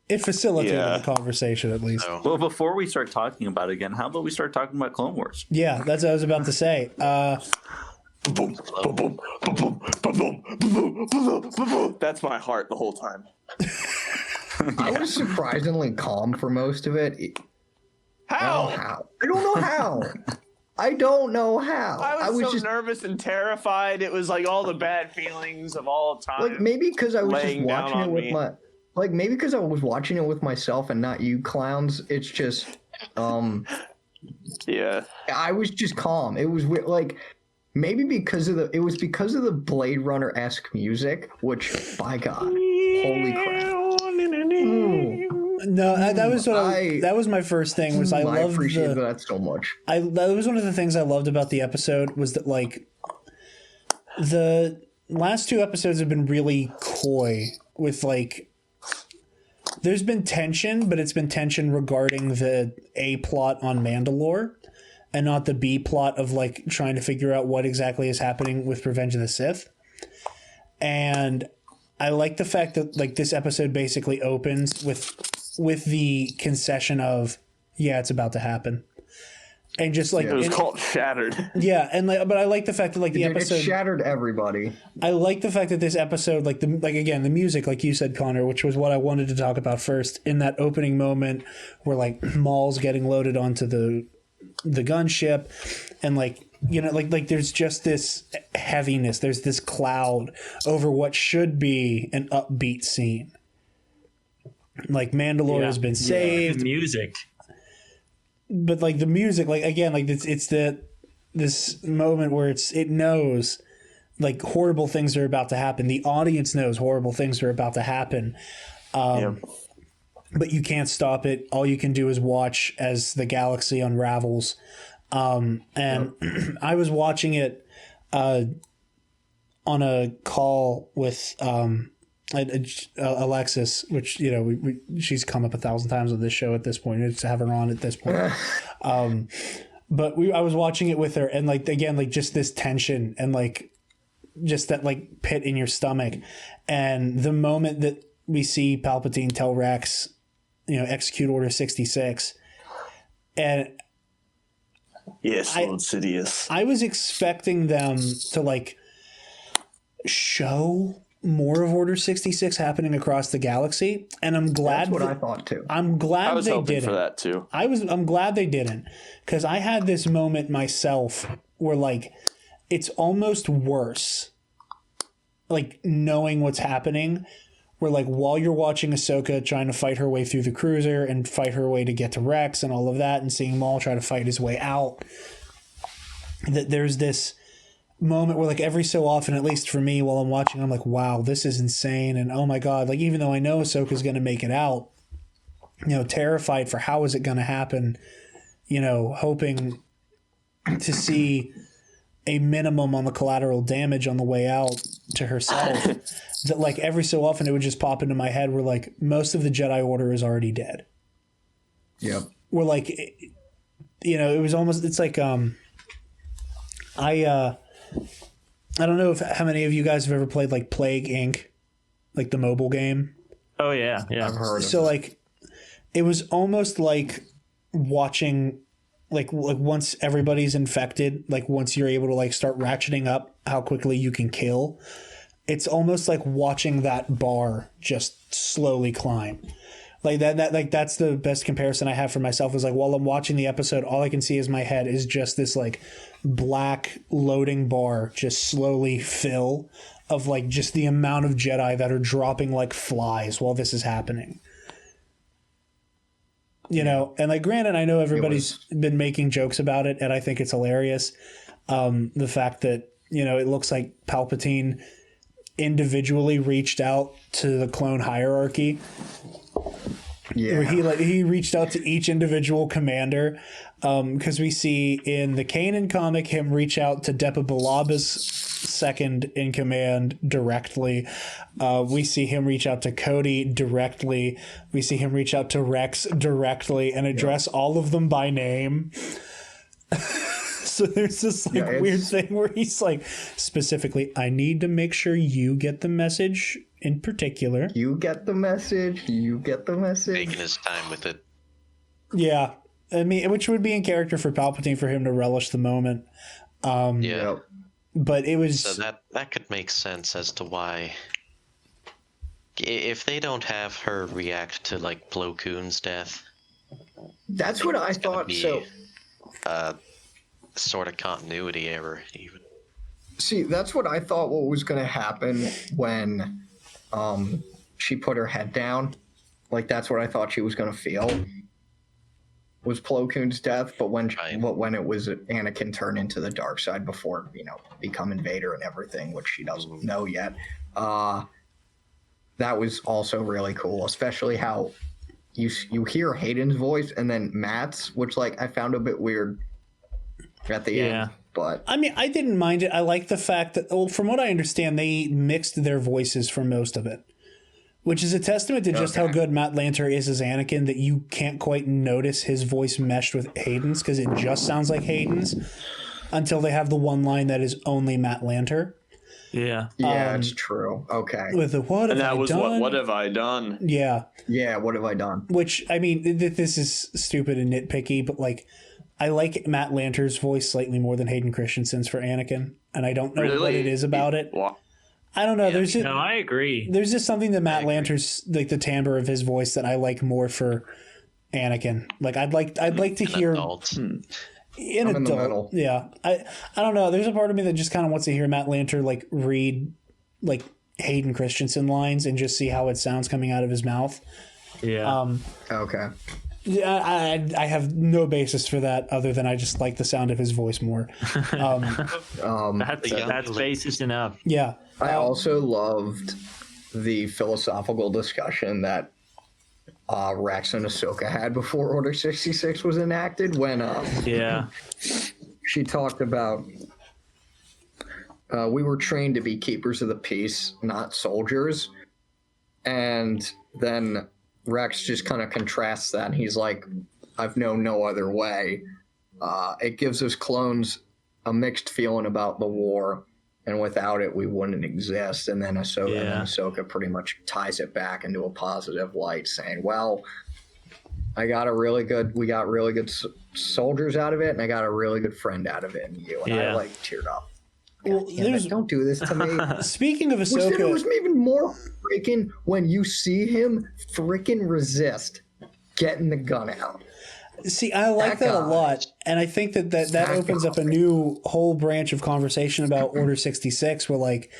It facilitated Yeah. the conversation at least. so Well, before we start talking about it again, how about we start talking about Clone Wars? Yeah, that's what I was about to say. That's my heart the whole time. I was surprisingly calm for most of it. How? How? I don't know how. I don't know how. I was so just nervous and terrified. It was like all the bad feelings of all time. like maybe because I was just laying down watching it on with me. my maybe because I was watching it with myself and not you clowns. It's just Yeah. I was just calm. It was weird, like maybe because of the Blade Runner-esque music, which by God, holy crap. No, that was what that was my first thing. Was I loved appreciated the that so much. that was one of the things I loved about the episode was that like the last two episodes have been really coy with like there's been tension, but it's been tension regarding the A plot on Mandalore and not the B plot of like trying to figure out what exactly is happening with Revenge of the Sith. And I like the fact that like this episode basically opens with the concession of it's about to happen. And just like It was called Shattered. yeah, and like, but I like the fact that like the Dude, episode it shattered everybody. I like the fact that this episode, like again, the music, like you said, Connor, which was what I wanted to talk about first, in that opening moment where like Maul's getting loaded onto the gunship, and like like there's just this heaviness, there's this cloud over what should be an upbeat scene. Like Mandalore has been saved, Music. but like the music, like again, like it's this moment where it knows like horrible things are about to happen. The audience knows horrible things are about to happen. But you can't stop it. All you can do is watch as the galaxy unravels. And I was watching it on a call with Alexis, which she's come up 1,000 times on this show at this point. It's to have her on at this point. But I was watching it with her, and like again, like just this tension and like just that like pit in your stomach, and the moment that we see Palpatine tell Rex, execute Order 66, and Yes, Lord Sidious. I was expecting them to like show more of Order 66 happening across the galaxy, and I'm glad That's what I thought too. I'm glad I was they hoping didn't. for that too. I'm glad they didn't, because I had this moment myself where like it's almost worse, like knowing what's happening, where like while you're watching Ahsoka trying to fight her way through the cruiser and fight her way to get to Rex and all of that, and seeing Maul try to fight his way out, that there's this moment where like every so often, at least for me, while I'm watching, I'm like, wow, this is insane, and oh my God, like even though I know Ahsoka's going to make it out, terrified for how is it going to happen, hoping to see a minimum on the collateral damage on the way out to herself. That like every so often it would just pop into my head where like most of the Jedi Order is already dead. Yep. Where like, it was almost, it's like, I don't know how many of you guys have ever played like Plague Inc., like the mobile game. Oh yeah. I've heard of So it. like, it was almost like watching like once everybody's infected, like once you're able to like start ratcheting up how quickly you can kill, it's almost like watching that bar just slowly climb. Like that like that's the best comparison I have for myself, is like while I'm watching the episode, all I can see is my head is just this like black loading bar just slowly fill of like just the amount of Jedi that are dropping like flies while this is happening. you know, and like granted, I know everybody's been making jokes about it, and I think it's hilarious. The fact that, you know, it looks like Palpatine individually reached out to the clone hierarchy. Yeah. He reached out to each individual commander, because we see in the Kanan comic him reach out to Depa Bilaba's second in command directly. We see him reach out to Cody directly. We see him reach out to Rex directly and address all of them by name. So there's this like weird thing where he's like, specifically, I need to make sure you get the message in particular. You get the message. You get the message. Taking his time with it. Yeah. I mean, which would be in character for Palpatine for him to relish the moment. Yeah. But it was... So that could make sense as to why... If they don't have her react to, like, Plo Koon's death... That's what I thought, so... sort of continuity error, even. See, that's what I thought what was going to happen when she put her head down. Like, that's what I thought she was going to feel. Was Plo Koon's death, but when it was Anakin turned into the dark side before, you know, becoming Vader and everything, which she doesn't know yet. That was also really cool, especially how you hear Hayden's voice and then Matt's, which like I found a bit weird at the end. But I mean, I didn't mind it. I like the fact that, well, from what I understand, they mixed their voices for most of it, which is a testament to just how good Matt Lanter is as Anakin, that you can't quite notice his voice meshed with Hayden's because it just sounds like Hayden's until they have the one line that is only Matt Lanter. Yeah. Yeah, it's true. Okay. With the what have I done? What have I done? Yeah. Yeah, what have I done? Which, I mean, this is stupid and nitpicky, but like, I like Matt Lanter's voice slightly more than Hayden Christensen's for Anakin, and I don't know what it is about it. I don't know. No, I agree. There's just something that Matt Lanter's, like the timbre of his voice, that I like more for Anakin. Like I'd like to hear I'm in the middle. Yeah, I don't know. There's a part of me that just kind of wants to hear Matt Lanter like read like Hayden Christensen lines and just see how it sounds coming out of his mouth. Yeah. Okay. Yeah, I have no basis for that other than I just like the sound of his voice more. That's basis enough. Yeah. I also loved the philosophical discussion that Rex and Ahsoka had before Order 66 was enacted when she talked about we were trained to be keepers of the peace, not soldiers. And then Rex just kind of contrasts that, and he's like, I've known no other way. It gives us clones a mixed feeling about the war, and without it, we wouldn't exist. And then Ahsoka pretty much ties it back into a positive light, saying, well, we got really good soldiers out of it, and I got a really good friend out of it in you. And I like teared up. Well, don't do this to me. Speaking of Ahsoka, it was even more freaking when you see him freaking resist getting the gun out. See, I like that a lot, and I think that opens up a new whole branch of conversation about Order 66, where like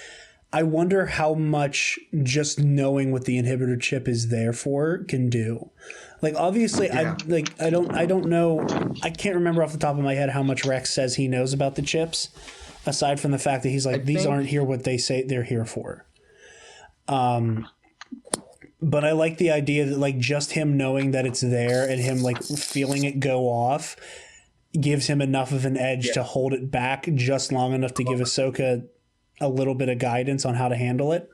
I wonder how much just knowing what the inhibitor chip is there for can do. Like obviously, I don't know. I can't remember off the top of my head how much Rex says he knows about the chips. Aside from the fact that he's like, these aren't here what they say they're here for. But I like the idea that like just him knowing that it's there and him like feeling it go off gives him enough of an edge to hold it back just long enough to give Ahsoka a little bit of guidance on how to handle it.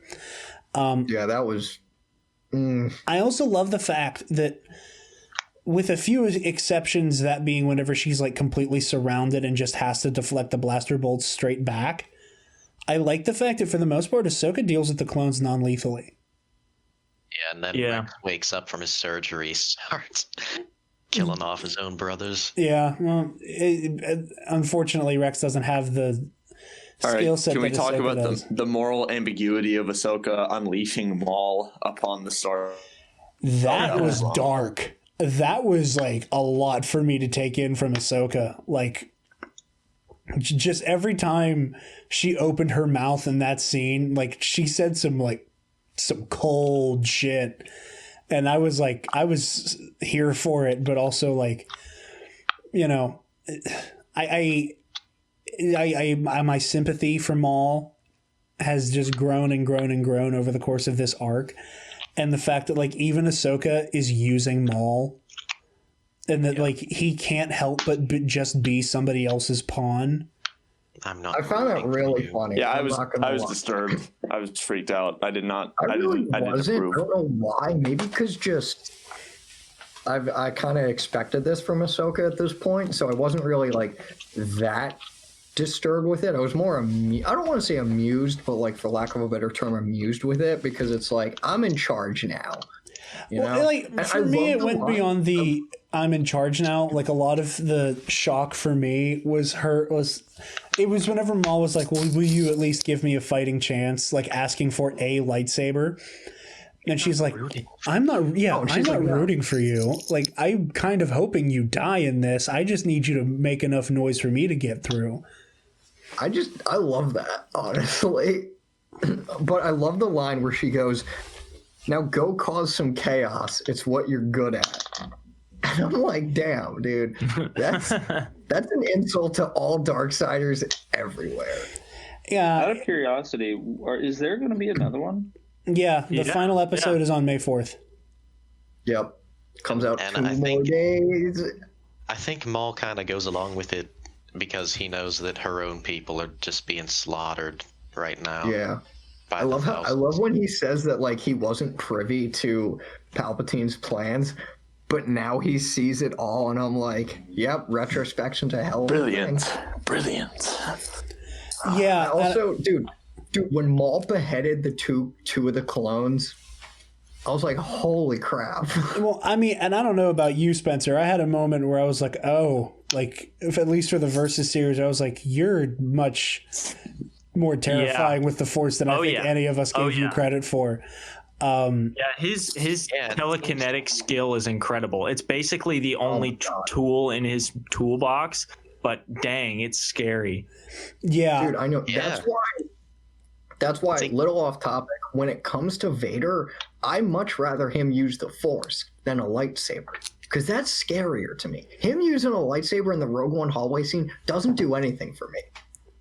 That was... I also love the fact that, with a few exceptions, that being whenever she's like completely surrounded and just has to deflect the blaster bolts straight back, I like the fact that for the most part, Ahsoka deals with the clones non-lethally. Yeah, and then Rex wakes up from his surgery, starts killing off his own brothers. Yeah, well, unfortunately, Rex doesn't have the skill set. Can we talk Ahsoka about the moral ambiguity of Ahsoka unleashing Maul upon the star? That was dark. That was like a lot for me to take in from Ahsoka. Like, just every time she opened her mouth in that scene, like she said some cold shit. and I was here for it, but also like, you know, my sympathy for Maul has just grown and grown and grown over the course of this arc, and the fact that like even Ahsoka is using Maul, and that like he can't help but just be somebody else's pawn. I'm not. I found that really funny. Yeah, I'm not gonna I was lie. disturbed. I was freaked out. I did not. I really didn't wasn't. approve. I don't know why. Maybe because just I kind of expected this from Ahsoka at this point, so I wasn't really like that disturbed with it. I was more I don't want to say amused, but like for lack of a better term, amused with it because it's like I'm in charge now. You know? Like And for I me, love it the went line. beyond the I'm in charge now. Like a lot of the shock for me was whenever Maul was like, "Well, will you at least give me a fighting chance?" Like asking for a lightsaber. And she's like, I'm not, yeah, I'm she's not like, no. rooting for you. Like, I'm kind of hoping you die in this. I just need you to make enough noise for me to get through. I love that, honestly. But I love the line where she goes, "Now go cause some chaos. It's what you're good at." And I'm like, damn, dude. That's an insult to all Darksiders everywhere. Yeah. Out of curiosity, is there going to be another one? Yeah. The final episode is on May 4th. Yep. Comes out And 2 I more think- days. I think Maul kind of goes along with it because he knows that her own people are just being slaughtered right now. Yeah. by I the love thousands. when he says that like he wasn't privy to Palpatine's plans, but now he sees it all, and I'm like, yep, retrospection's a hell of a thing. Brilliant. Yeah. Also, dude, when Maul beheaded the two of the clones, I was like, holy crap. Well, I mean, and I don't know about you, Spencer. I had a moment where I was like, oh, like, if at least for the Versus series, I was like, you're much more terrifying with the Force than I think any of us gave you credit for. His telekinetic skill is incredible. It's basically the only tool in his toolbox, but dang, it's scary. Yeah. Dude, I know. Yeah. That's why, little off topic, when it comes to Vader, I much rather him use the Force than a lightsaber. Because that's scarier to me. Him using a lightsaber in the Rogue One hallway scene doesn't do anything for me.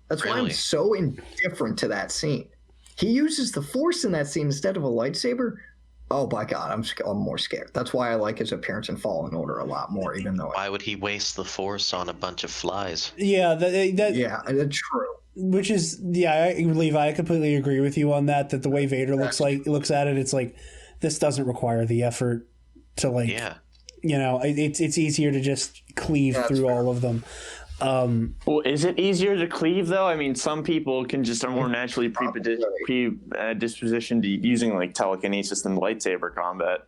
That's why I'm Really? so indifferent to that scene. He uses the Force in that scene instead of a lightsaber. Oh my god, I'm more scared. That's why I like his appearance in Fallen Order a lot more, even though Why would he waste the Force on a bunch of flies? Yeah. yeah, that's true. Which is, Levi, I completely agree with you on that. That the way Vader looks at it, it's like this doesn't require the effort to you know, it's easier to just cleave through all of them. Well, is it easier to cleave though? I mean, some people can just are more naturally predispositioned to using like telekinesis than lightsaber combat.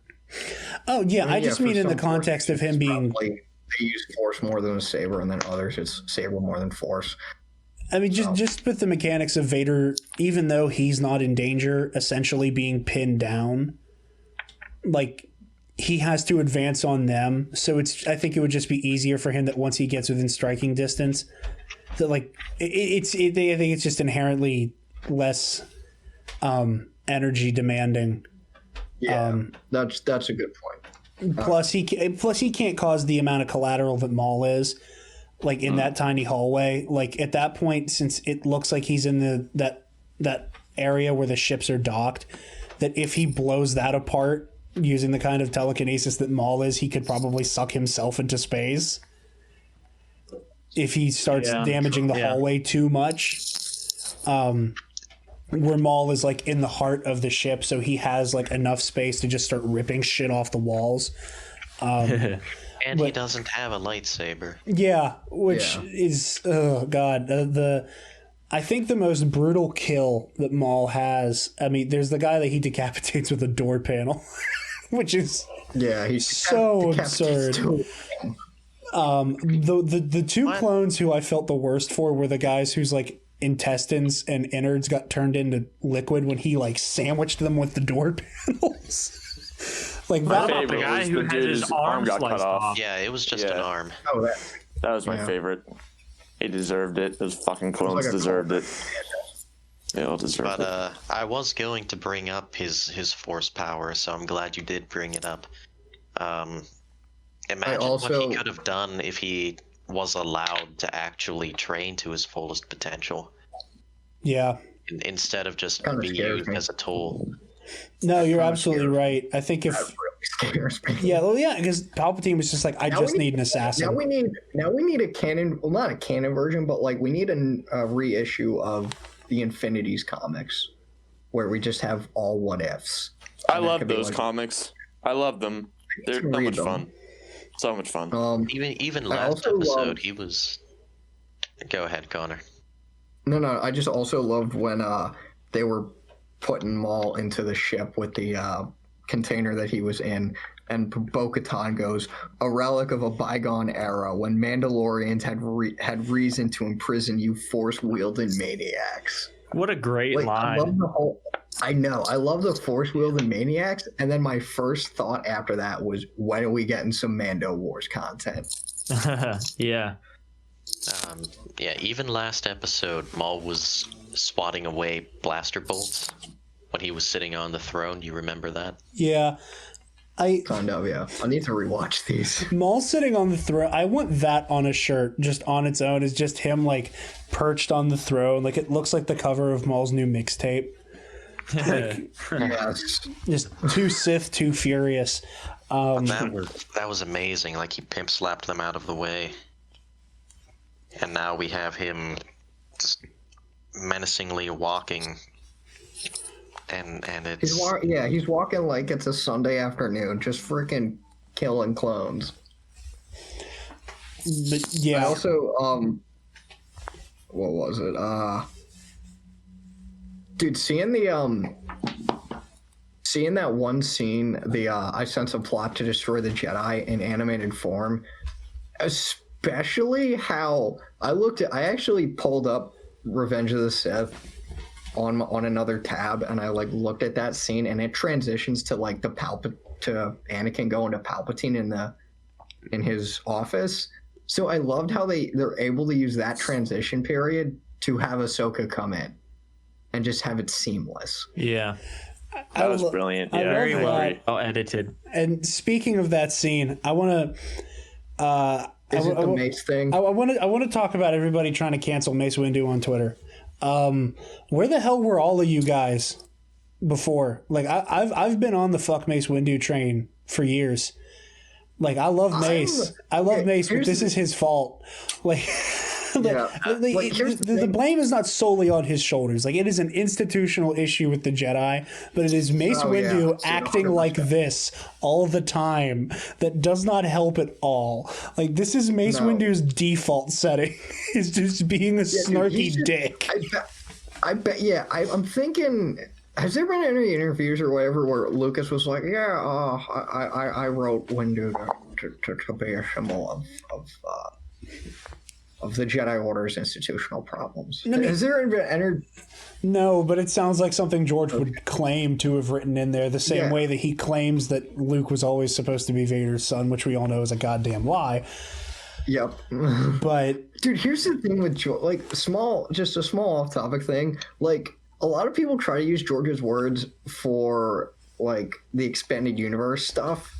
Oh yeah, I just for mean in the some context of him being. probably they use Force more than a saber, and then others it's saber more than Force. I mean, just with the mechanics of Vader, even though he's not in danger, essentially being pinned down, like he has to advance on them. So I think it would just be easier for him that once he gets within striking distance, that like I think it's just inherently less energy demanding. Yeah, that's a good point. Plus he can't cause the amount of collateral that Maul is. Like in that tiny hallway, like at that point, since it looks like he's in that area where the ships are docked, that if he blows that apart using the kind of telekinesis that Maul is, he could probably suck himself into space. If he starts damaging the hallway too much, where Maul is like in the heart of the ship, so he has like enough space to just start ripping shit off the walls. And he doesn't have a lightsaber. Yeah, which is I think the most brutal kill that Maul has. I mean, there's the guy that he decapitates with a door panel, which is He's so absurd. The two clones who I felt the worst for were the guys whose like intestines and innards got turned into liquid when he like sandwiched them with the door panels. Like What that. about the guy who had his arm got sliced cut off. Yeah, it was just an arm. Oh, That was my favorite. He deserved it. Those fucking clones like a deserved it. They all deserve But it. I was going to bring up his force power, so I'm glad you did bring it up. Imagine what he could have done if he was allowed to actually train to his fullest potential. Yeah. Instead of just Kinda being scares used me. as a tool. No, you're absolutely right. I think if That really scares me. yeah, well, yeah, because Palpatine was just like, I just need an assassin. Now we need a canon, well, not a canon version, but like we need a reissue of the Infinities comics where we just have all what ifs. I love those comics. I love them. They're so much fun. So much fun. Even last episode, he was. Go ahead, Connor. No. I just also loved when they were putting Maul into the ship with the container that he was in, and Bo-Katan goes, "A relic of a bygone era when Mandalorians had reason to imprison you force-wielding maniacs." What a great line. I know. I love the force-wielding maniacs, and then my first thought after that was, when are we getting some Mando Wars content? Yeah. Yeah, even last episode, Maul was swatting away blaster bolts when he was sitting on the throne. Do you remember that? Yeah. Kind of, yeah. I need to rewatch these. Maul sitting on the throne. I want that on a shirt, just on its own. Is just him like perched on the throne. Like it looks like the cover of Maul's new mixtape. Yes. Just too Sith, too furious. That was amazing. Like he pimp slapped them out of the way, and now we have him just menacingly walking. And it's he's walking like it's a Sunday afternoon, just freaking killing clones. But yeah. I also what was it? Dude, seeing that one scene, I sense a plot to destroy the Jedi in animated form, especially how I actually pulled up Revenge of the Sith on another tab, and I like looked at that scene, and it transitions to like to Anakin going to Palpatine in his office. So I loved how they're able to use that transition period to have Ahsoka come in and just have it seamless. Yeah. That was brilliant. Yeah, Very well edited. And speaking of that scene, I want to. Is it the Mace thing? I want to talk about everybody trying to cancel Mace Windu on Twitter. Where the hell were all of you guys before? Like I've been on the fuck Mace Windu train for years. Like I love Mace. Mace, but this is his fault. Like. The blame is not solely on his shoulders. Like it is an institutional issue with the Jedi, but it is Mace Windu acting like this all the time that does not help at all. Like this is Mace Windu's default setting is just being a snarky dick. I bet. Yeah, I'm thinking. Has there been any interviews or whatever where Lucas was like, "Yeah, I wrote Windu to be a symbol of the Jedi Order's institutional problems." Has there been any? No, but it sounds like something George would claim to have written in there, the same way that he claims that Luke was always supposed to be Vader's son, which we all know is a goddamn lie. Yep. But dude, here's the thing with George. Like just a small off-topic thing. Like a lot of people try to use George's words for like the expanded universe stuff.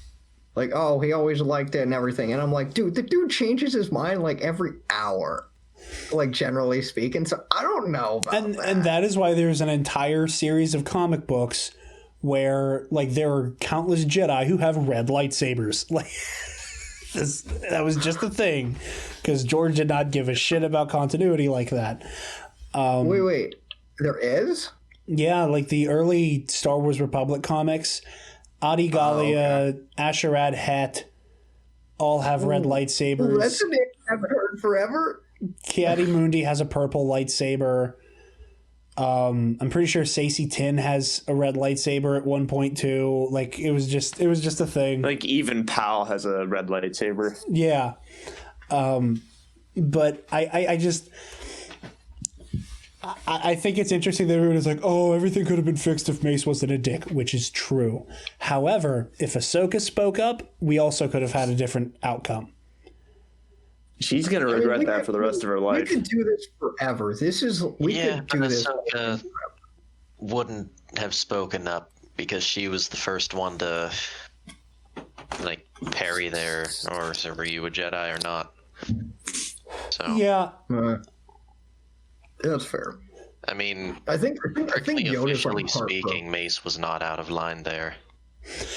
Like, oh, he always liked it and everything. And I'm like, dude, the dude changes his mind like every hour, like generally speaking. So I don't know about that. And that is why there's an entire series of comic books where like there are countless Jedi who have red lightsabers. Like that was just a thing because George did not give a shit about continuity like that. Wait. There is? Yeah, like the early Star Wars Republic comics. Adi Gallia, Asherad Het, all have red lightsabers. That's a name I haven't heard forever. Ki-Adi Mundi has a purple lightsaber. I'm pretty sure Saesee Tin has a red lightsaber at one point too. Like it was just a thing. Like even Pal has a red lightsaber. Yeah. But I think it's interesting that everyone is like, oh, everything could have been fixed if Mace wasn't a dick, which is true. However, if Ahsoka spoke up, we also could have had a different outcome. She's gonna regret that for the rest of her life. We could do this forever. We could do this. Ahsoka wouldn't have spoken up because she was the first one to like parry there, or were you a Jedi or not? So Yeah. That's fair. I mean, I think Yoda's officially like speaking, Mace was not out of line there.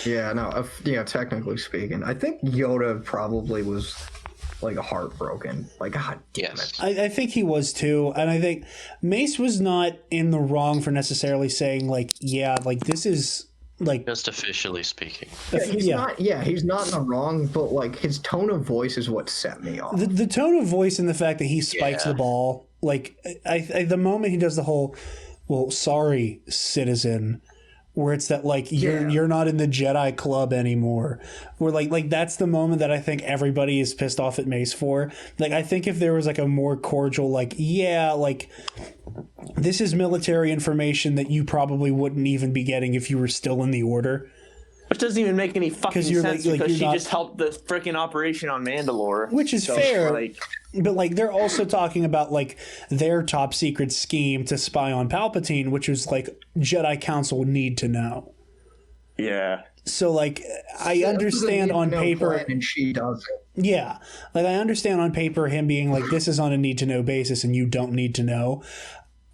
Yeah, no, technically speaking, I think Yoda probably was like heartbroken. Like, God damn it. I think he was too, and I think Mace was not in the wrong for necessarily saying like, yeah, like this is like just officially speaking. Yeah, he's not in the wrong, but like his tone of voice is what set me off. The tone of voice and the fact that he spikes the ball, like I the moment he does the whole, well, sorry, citizen, where it's that like you're not in the Jedi club anymore. Where like that's the moment that I think everybody is pissed off at Mace for. Like I think if there was like a more cordial like this is military information that you probably wouldn't even be getting if you were still in the Order. Which doesn't even make any fucking sense because she not... just helped the freaking operation on Mandalore. Which is fair. But like they're also talking about like their top secret scheme to spy on Palpatine, which was like Jedi Council need to know. Yeah. So like I understand on paper, and she doesn't. Yeah, like I understand on paper him being like this is on a need to know basis and you don't need to know.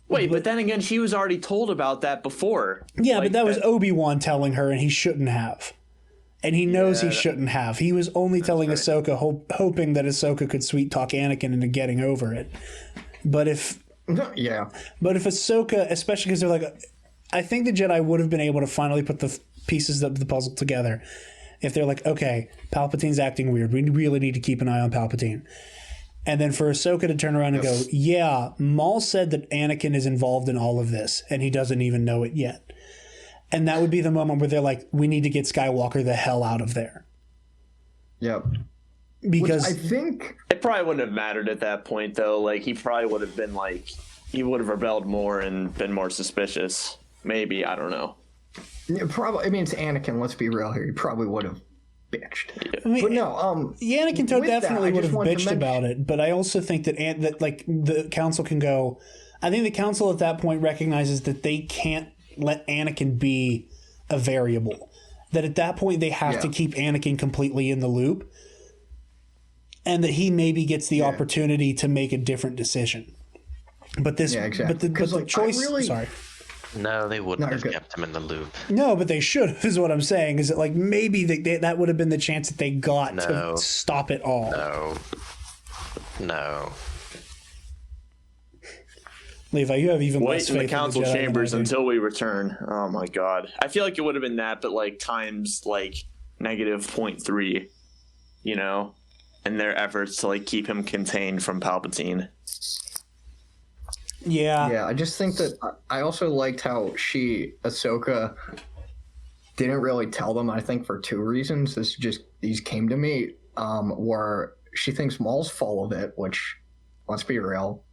Wait, but then again, she was already told about that before. Yeah, like, but that was Obi-Wan telling her, and he shouldn't have. And he knows he shouldn't have. He was only telling Ahsoka, hoping that Ahsoka could sweet-talk Anakin into getting over it. But if Ahsoka, especially because they're like, I think the Jedi would have been able to finally put the pieces of the puzzle together. If they're like, okay, Palpatine's acting weird. We really need to keep an eye on Palpatine. And then for Ahsoka to turn around and go, yeah, Maul said that Anakin is involved in all of this, and he doesn't even know it yet. And that would be the moment where they're like, we need to get Skywalker the hell out of there. Yep. Because I think it probably wouldn't have mattered at that point, though. Like, he probably would have been like, he would have rebelled more and been more suspicious. Maybe, I don't know. Probably. I mean, it's Anakin. Let's be real here. He probably would have bitched. I mean, but no, Anakin definitely would have bitched about it. But I also think that like the council can go. I think the council at that point recognizes that they can't let Anakin be a variable. That at that point they have to keep Anakin completely in the loop, and that he maybe gets the opportunity to make a different decision. But this, but the choice. Sorry. No, they wouldn't have kept him in the loop. No, but they should have, is what I'm saying. Is that like maybe that would have been the chance that they got to stop it all. No. Levi, you have even wait less in faith the council in the Jedi chambers until we return. Oh my god. I feel like it would have been that, but like times like -0.3, you know, in their efforts to like keep him contained from Palpatine. Yeah, I just think that I also liked how Ahsoka didn't really tell them, I think for two reasons. These came to me, where she thinks Maul's full of it, which, let's be real,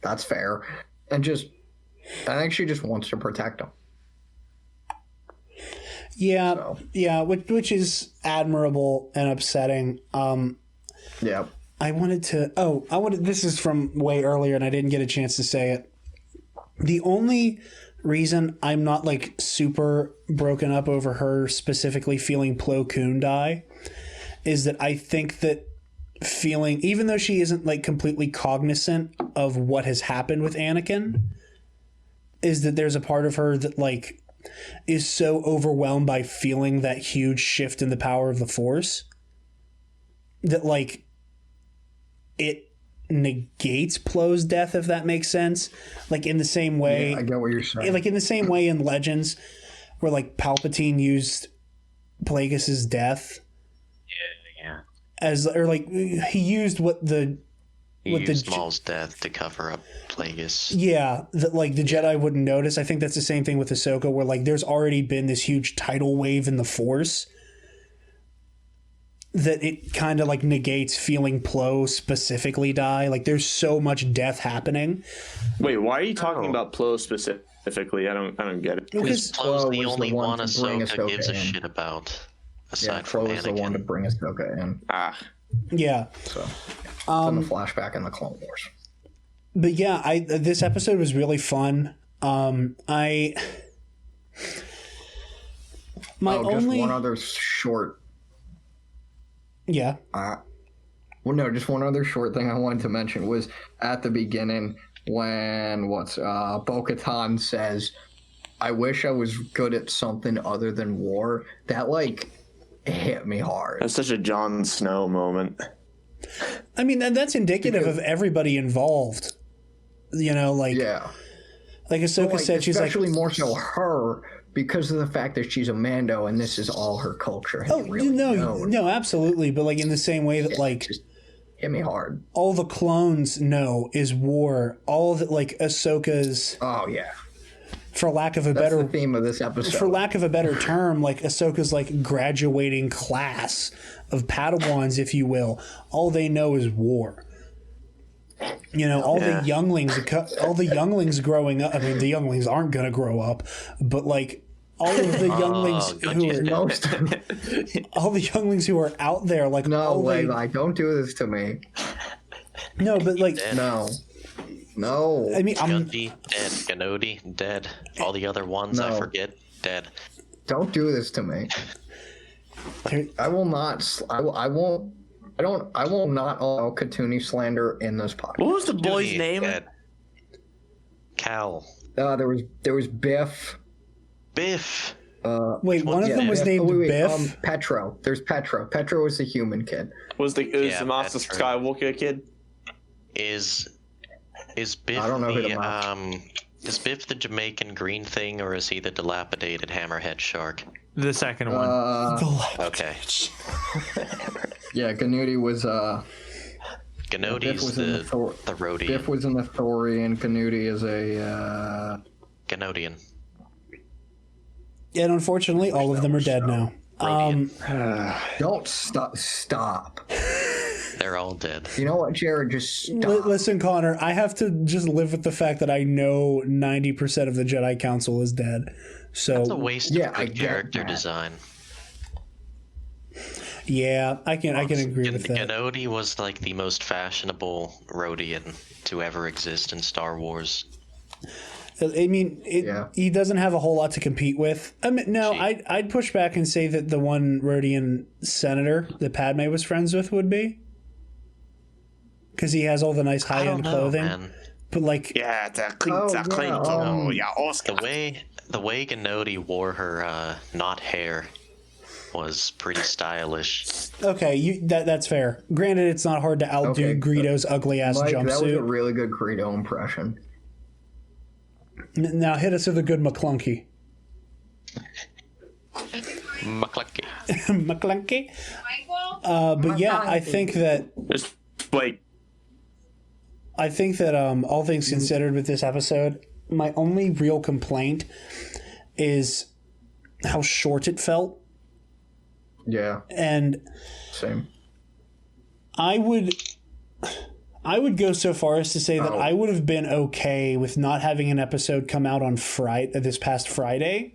that's fair. And I think she just wants to protect him. Yeah, which is admirable and upsetting. Yeah. This is from way earlier and I didn't get a chance to say it. The only reason I'm not like super broken up over her specifically feeling Plo Koon die is that I think that feeling, even though she isn't like completely cognizant of what has happened with Anakin, is that there's a part of her that like is so overwhelmed by feeling that huge shift in the power of the Force that like it negates Plo's death, if that makes sense. Like in the same way, yeah, I get what you're saying. Like in the same way in Legends, where like Palpatine used Plagueis's death, as or like he used Maul's death to cover up Plagueis. Yeah, that like the Jedi wouldn't notice. I think that's the same thing with Ahsoka, where like there's already been this huge tidal wave in the Force that it kind of like negates feeling Plo specifically die. Like there's so much death happening. Wait, why are you talking about Plo specifically? I don't get it. Because Plo's the only one Ahsoka gives a shit about. Aside from Anakin. The one to bring Ahsoka in. Yeah. So it's in the flashback in the Clone Wars. But yeah, this episode was really fun. Just one other short. Yeah. Just one other short thing I wanted to mention was at the beginning when Bo-Katan says, "I wish I was good at something other than war." That hit me hard. That's such a Jon Snow moment. I mean, that's indicative of everybody involved. Yeah. Like Ahsoka said, she's especially more so her because of the fact that she's a Mando and this is all her culture. No, absolutely. But in the same way that just hit me hard. All the clones know is war. All that Ahsoka's. Oh yeah. For lack of a That's better the theme of this episode. For lack of a better term, Ahsoka's graduating class of Padawans, if you will. All they know is war. The younglings growing up. I mean, the younglings aren't going to grow up, but all of the younglings all the younglings who are out there, Levi, don't do this to me. No, but no. I mean, Gundy, dead. Ganodi, dead. All the other ones I forget, dead. Don't do this to me. I will not. I won't. I will not allow Katuni slander in this podcast. What was the boy's name? Dead. Cal. There was Biff. Biff. Wait, one of them was named Biff. Petro. There's Petro. Petro was the human kid. Was the Master Skywalker kid? Is Biff I don't know who is Biff the Jamaican green thing, or is he the dilapidated hammerhead shark? The second one. Okay. Yeah, Ganudi was Ganodi's the Rhodian. Biff was in the Thorian. Ganudi is a Ganodian. And unfortunately, all of them are dead now. Don't stop. They're all dead. You know what, Jared? Just stop. Listen, Connor, I have to just live with the fact that I know 90% of the Jedi Council is dead. So that's a waste of good character design. Yeah, I can agree with that. Ganodi was the most fashionable Rhodian to ever exist in Star Wars. I mean, he doesn't have a whole lot to compete with. I mean, no, I'd push back and say that the one Rhodian senator that Padme was friends with would be. Because he has all the nice high-end clothing. Man. But Oscar. The way Ganodi wore her not hair was pretty stylish. Okay, that's fair. Granted, it's not hard to outdo Greedo's ugly-ass jumpsuit. That was a really good Greedo impression. Now hit us with a good McClunky. McClunky. McClunky. But yeah, I think that all things considered with this episode, my only real complaint is how short it felt. Yeah. And same. I would go so far as to say that I would have been okay with not having an episode come out on this past Friday.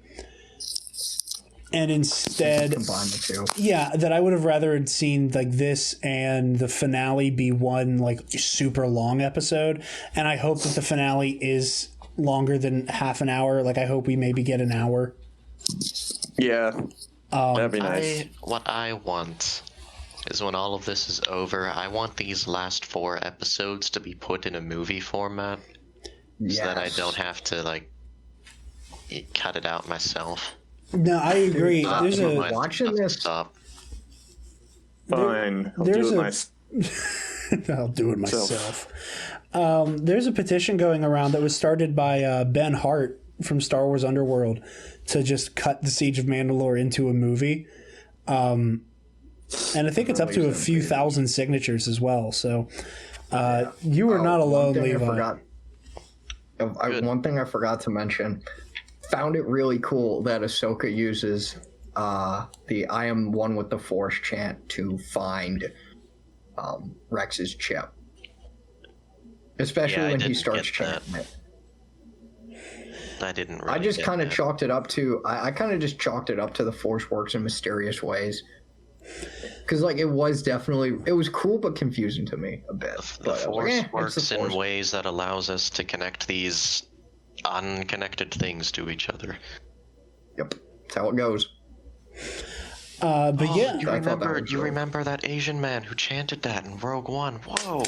And instead, combine the two. Yeah, that I would have rather seen this and the finale be one super long episode. And I hope that the finale is longer than half an hour. I hope we maybe get an hour. Yeah, that'd be nice. What I want is when all of this is over, I want these last 4 episodes to be put in a movie format, so that I don't have to cut it out myself. No, I agree. Watching this. Stop. Fine. I'll do it myself. There's a petition going around that was started by Ben Hart from Star Wars Underworld to just cut the Siege of Mandalore into a movie. And I think it's up to a few thousand signatures as well. So you are not alone, Levi. One thing I forgot to mention. Found it really cool that Ahsoka uses the "I am one with the Force" chant to find Rex's chip, especially when he starts chanting it. I didn't. Really I just kind of chalked it up to. I kind of just chalked it up to the Force works in mysterious ways. Because like it was cool but confusing to me a bit. The Force works it's the in Force. ways that allows us to connect these unconnected things to each other. Yep, that's how it goes. But yeah, You I thought that remember? was You really- remember that Asian man who chanted that in Rogue One? Whoa!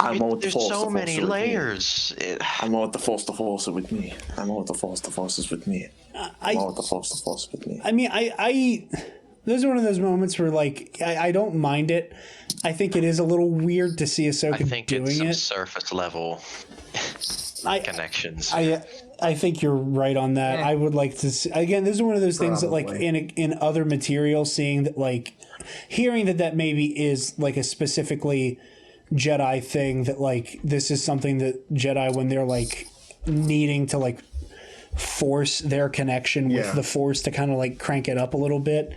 I'm with the There's Force. so the many Force layers. I'm with the Force. The Force is with me. I'm with the Force. The Force is with me. I'm with the Force. The Force is with me. I mean, I those are one of those moments where like I don't mind it. I think it is a little weird to see I Ahsoka think doing it's some it. surface level connections. I think you're right on that. I would like to see, again, this is one of those things that like Probably. in other material, seeing that like hearing that maybe is like a specifically Jedi thing, that like this is something that Jedi, when they're like needing to like force their connection with Yeah. the Force to kind of like crank it up a little bit.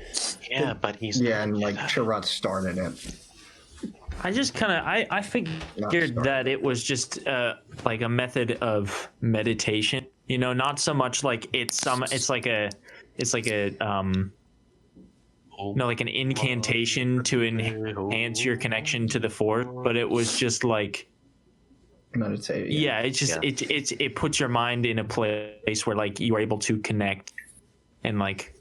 Yeah, but he's Yeah, and like Chirrut started it. I just kind of I figured sorry. that it was just like a method of meditation, you know, not so much like it's like a like an incantation to enhance your connection to the Force, but it was just like Meditate. yeah, it's just it puts your mind in a place where like you are able to connect, and like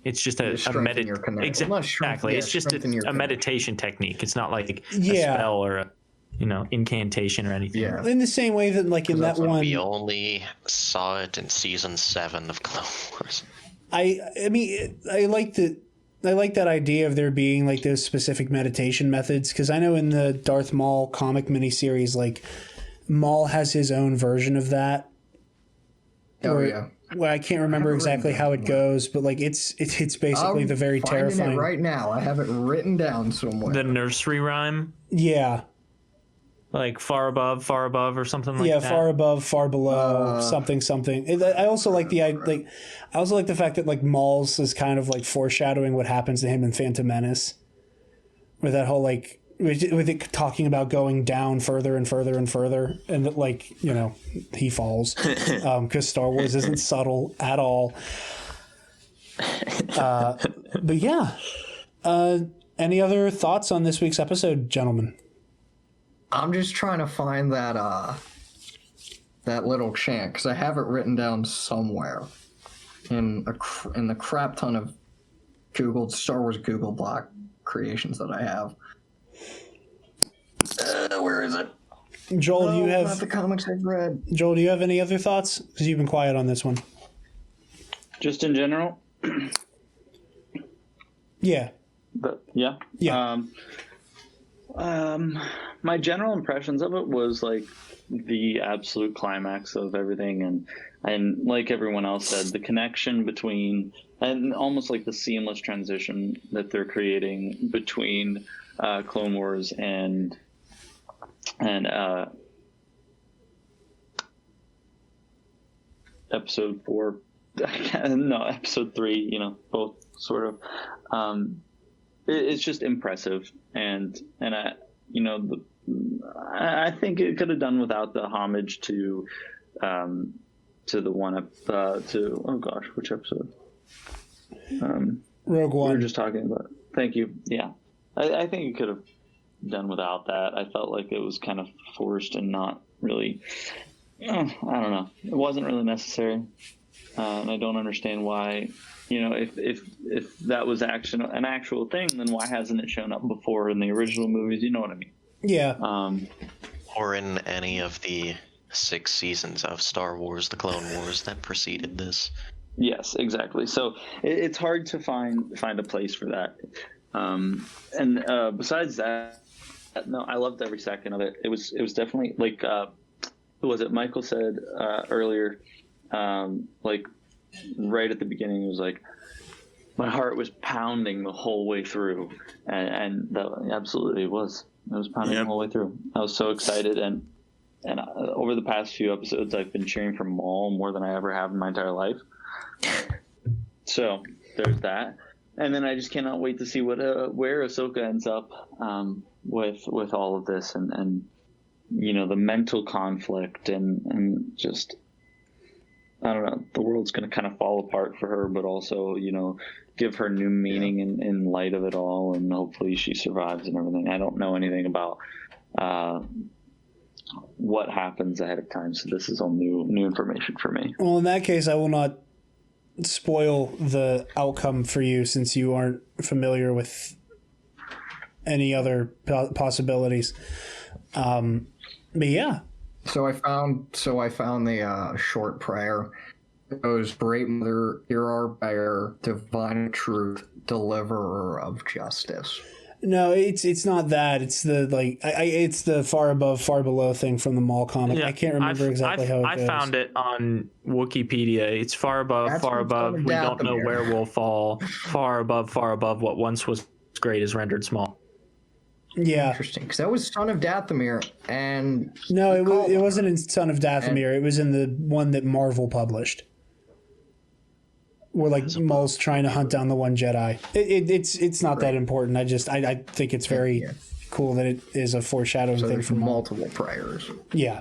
it's just a strengthen your connection. Well, not strengthen- exactly. yeah, It's just strengthen your a connection. meditation technique. It's not like a Yeah. spell or a incantation or anything. Yeah. In the same way that like in that one, we only saw it in season 7 of Clone Wars. I mean, I like that idea of there being like those specific meditation methods, because I know in the Darth Maul comic miniseries, like Maul has his own version of that. Oh Where- yeah. Well, I can't remember exactly how it goes, but like it's basically I'm the very finding terrifying. it right now. I have it written down somewhere. The nursery rhyme, Yeah, like far above, or something like yeah, that. far above, far below, something. I also like I also like the fact that like Maul's is kind of like foreshadowing what happens to him in Phantom Menace, with that whole like with it talking about going down further and further and further, and that like he falls because Star Wars isn't subtle at all. But yeah, any other thoughts on this week's episode, gentlemen? I'm just trying to find that little chant, because I have it written down somewhere in the crap ton of Star Wars Google Doc creations that I have. Where is it? Joel, do you Not have the comics I've read. Joel? Do you have any other thoughts? Because you've been quiet on this one. Just in general, Yeah. but yeah. Yeah. My general impressions of it was like the absolute climax of everything, and like everyone else said, the connection between, and almost like the seamless transition that they're creating between Clone Wars and episode 4, no, episode 3, both sort of. It's just impressive, and I think it could have done without the homage to the one to, oh gosh, which episode? Rogue We One. were just talking about. Thank you. Yeah, I think it could have done without that. I felt like it was kind of forced and not really. I don't know. It wasn't really necessary, and I don't understand why. If that was an actual thing, then why hasn't it shown up before in the original movies? You know what I mean? Yeah. Or in any of the 6 seasons of Star Wars: The Clone Wars that preceded this. Yes, exactly. So it's hard to find a place for that. And besides that, no, I loved every second of it. It was definitely like who was it? Michael said earlier, like right at the beginning, it was like my heart was pounding the whole way through, and that absolutely it was. It was pounding the whole way through. I was so excited, and over the past few episodes, I've been cheering for Maul more than I ever have in my entire life. So there's that, and then I just cannot wait to see where Ahsoka ends up with all of this, and the mental conflict and just I don't know, the world's going to kind of fall apart for her, but also, give her new meaning in light of it all, and hopefully she survives and everything. I don't know anything about what happens ahead of time, so this is all new information for me. Well, in that case, I will not spoil the outcome for you since you aren't familiar with any other possibilities. But yeah. So I found the short prayer. It goes, "Great Mother, hear our prayer, divine truth, deliverer of justice." No, it's not that. It's the it's the far above, far below thing from the Maul comic. Yeah, I can't remember exactly how it goes. I found it on Wikipedia. It's far above, That's far what's above. coming We down don't to know here. where we'll fall. Far above, what once was great is rendered small. Yeah. Interesting, because that was Son of Dathomir, and No, it wasn't in Son of Dathomir. It was in the one that Marvel published, where Maul's trying to hunt down the one Jedi. It's not that important. I think it's very cool that it is a foreshadowing so thing there's from Maul. multiple prayers. Yeah.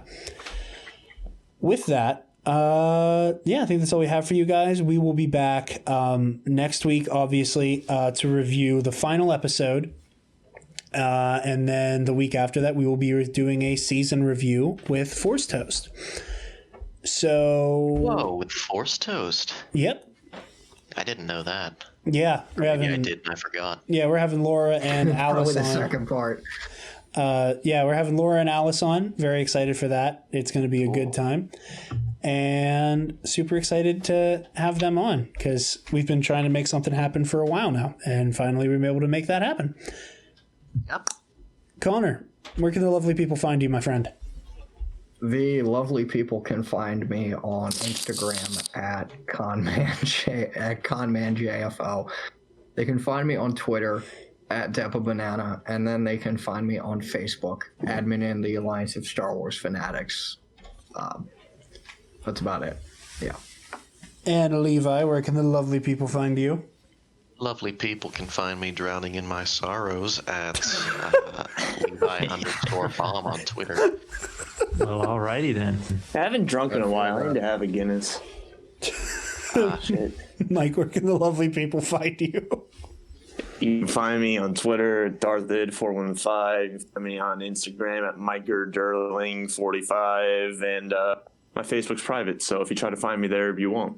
With that, I think that's all we have for you guys. We will be back next week, obviously, to review the final episode. And then the week after that, we will be doing a season review with Force Toast. So. Whoa, with Force Toast. Yep. I didn't know that. Yeah, Maybe I did and I forgot. Yeah, we're having Laura and Alice Probably the on. second part. We're having Laura and Alice on. Very excited for that. It's going to be a good time. And super excited to have them on because we've been trying to make something happen for a while now. And finally, we were able to make that happen. Yep. Connor, where can the lovely people find you, my friend? The lovely people can find me on Instagram at conmanjfo. They can find me on Twitter at DepaBanana, and then they can find me on Facebook, admin in the Alliance of Star Wars Fanatics. That's about it. Yeah. And Levi, where can the lovely people find you? Lovely people can find me drowning in my sorrows at Levi_bomb on Twitter. Well, alrighty then. I haven't drunk in a while. I need to have a Guinness. Shit. Mike, where can the lovely people find you? You can find me on Twitter, DarthId415. You can find me on Instagram at MikerDurling45. And my Facebook's private, so if you try to find me there, you won't.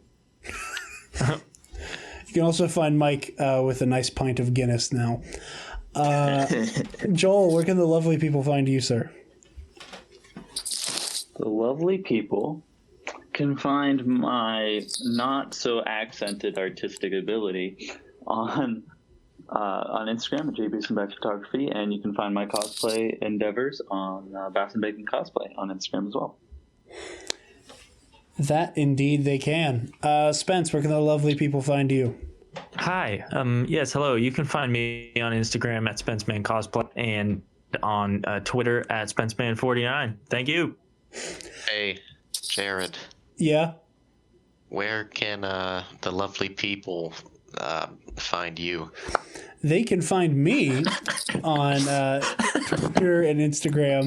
You can also find Mike with a nice pint of Guinness now. Joel, where can the lovely people find you, sir? The lovely people can find my not so accented artistic ability on Instagram at JBasonBack Photography, and you can find my cosplay endeavors on Bass and Bacon Cosplay on Instagram as well. That indeed they can. Spence, where can the lovely people find you? Hi. Yes, hello. You can find me on Instagram at SpenceManCosplay and on Twitter at SpenceMan49. Thank you. Hey, Jared. Yeah? Where can the lovely people find you? They can find me on Twitter and Instagram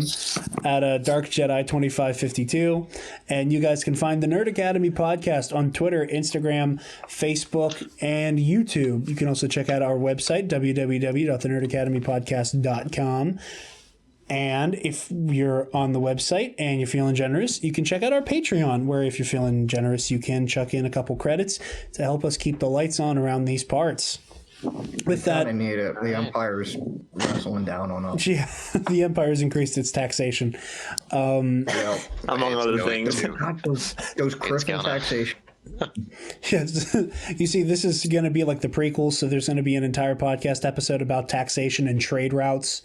at DarkJedi2552. And you guys can find the Nerd Academy podcast on Twitter, Instagram, Facebook, and YouTube. You can also check out our website, www.thenerdacademypodcast.com. And if you're on the website and you're feeling generous, you can check out our Patreon, where if you're feeling generous, you can chuck in a couple credits to help us keep the lights on around these parts. With that, I need it. The Empire's wrestling down on us. yeah, the Empire's increased its taxation. Among other going things. God, those crippling taxation. Yes. You see, this is going to be like the prequel, so there's going to be an entire podcast episode about taxation and trade routes.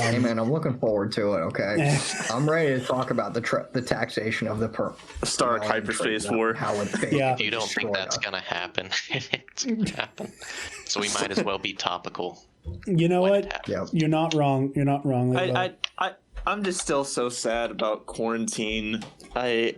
Hey man, I'm looking forward to it. Okay, I'm ready to talk about the taxation of the Stark hyperspace war. How it Yeah. You don't think that's gonna happen? It's gonna happen. So we might as well be topical. You know when it what? happens. Yep. You're not wrong. You're not wrong. Levo. I'm just still so sad about quarantine. I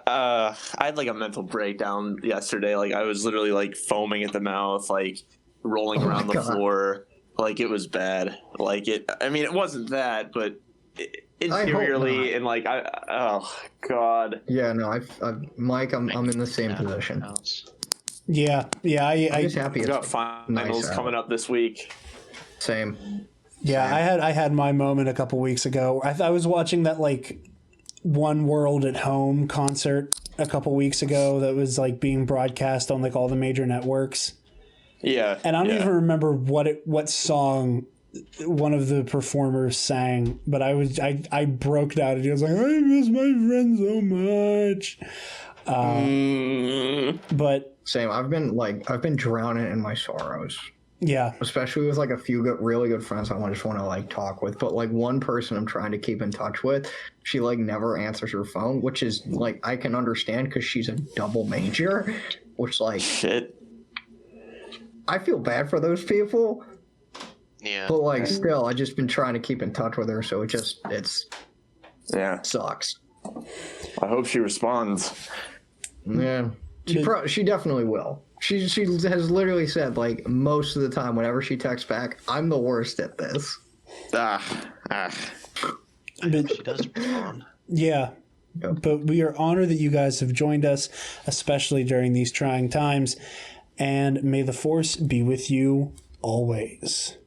had like a mental breakdown yesterday. Like I was literally like foaming at the mouth, like rolling around the floor. Like it was bad. Like it. I mean, it wasn't that, but interiorly and like oh god. Yeah, no, Mike, I'm in the same position. Yeah. I'm just happy We it's got finals nice coming up this week. Same. Yeah, I had my moment a couple weeks ago. I was watching that like One World at Home concert a couple weeks ago that was like being broadcast on like all the major networks. Yeah. And I don't even remember what song one of the performers sang, but I broke down and he was like, I miss my friend so much. But Same. I've been drowning in my sorrows. yeah, Especially with like a few really good friends I just want to like talk with. But like one person I'm trying to keep in touch with, she like never answers her phone, which is like I can understand because she's a double major, which like Shit. I feel bad for those people. Yeah. But like still, I just been trying to keep in touch with her, so it's Yeah. sucks. I hope she responds. Yeah, she definitely will. She has literally said like most of the time whenever she texts back, I'm the worst at this. but, She does respond. yeah. But we are honored that you guys have joined us, especially during these trying times. And may the Force be with you always.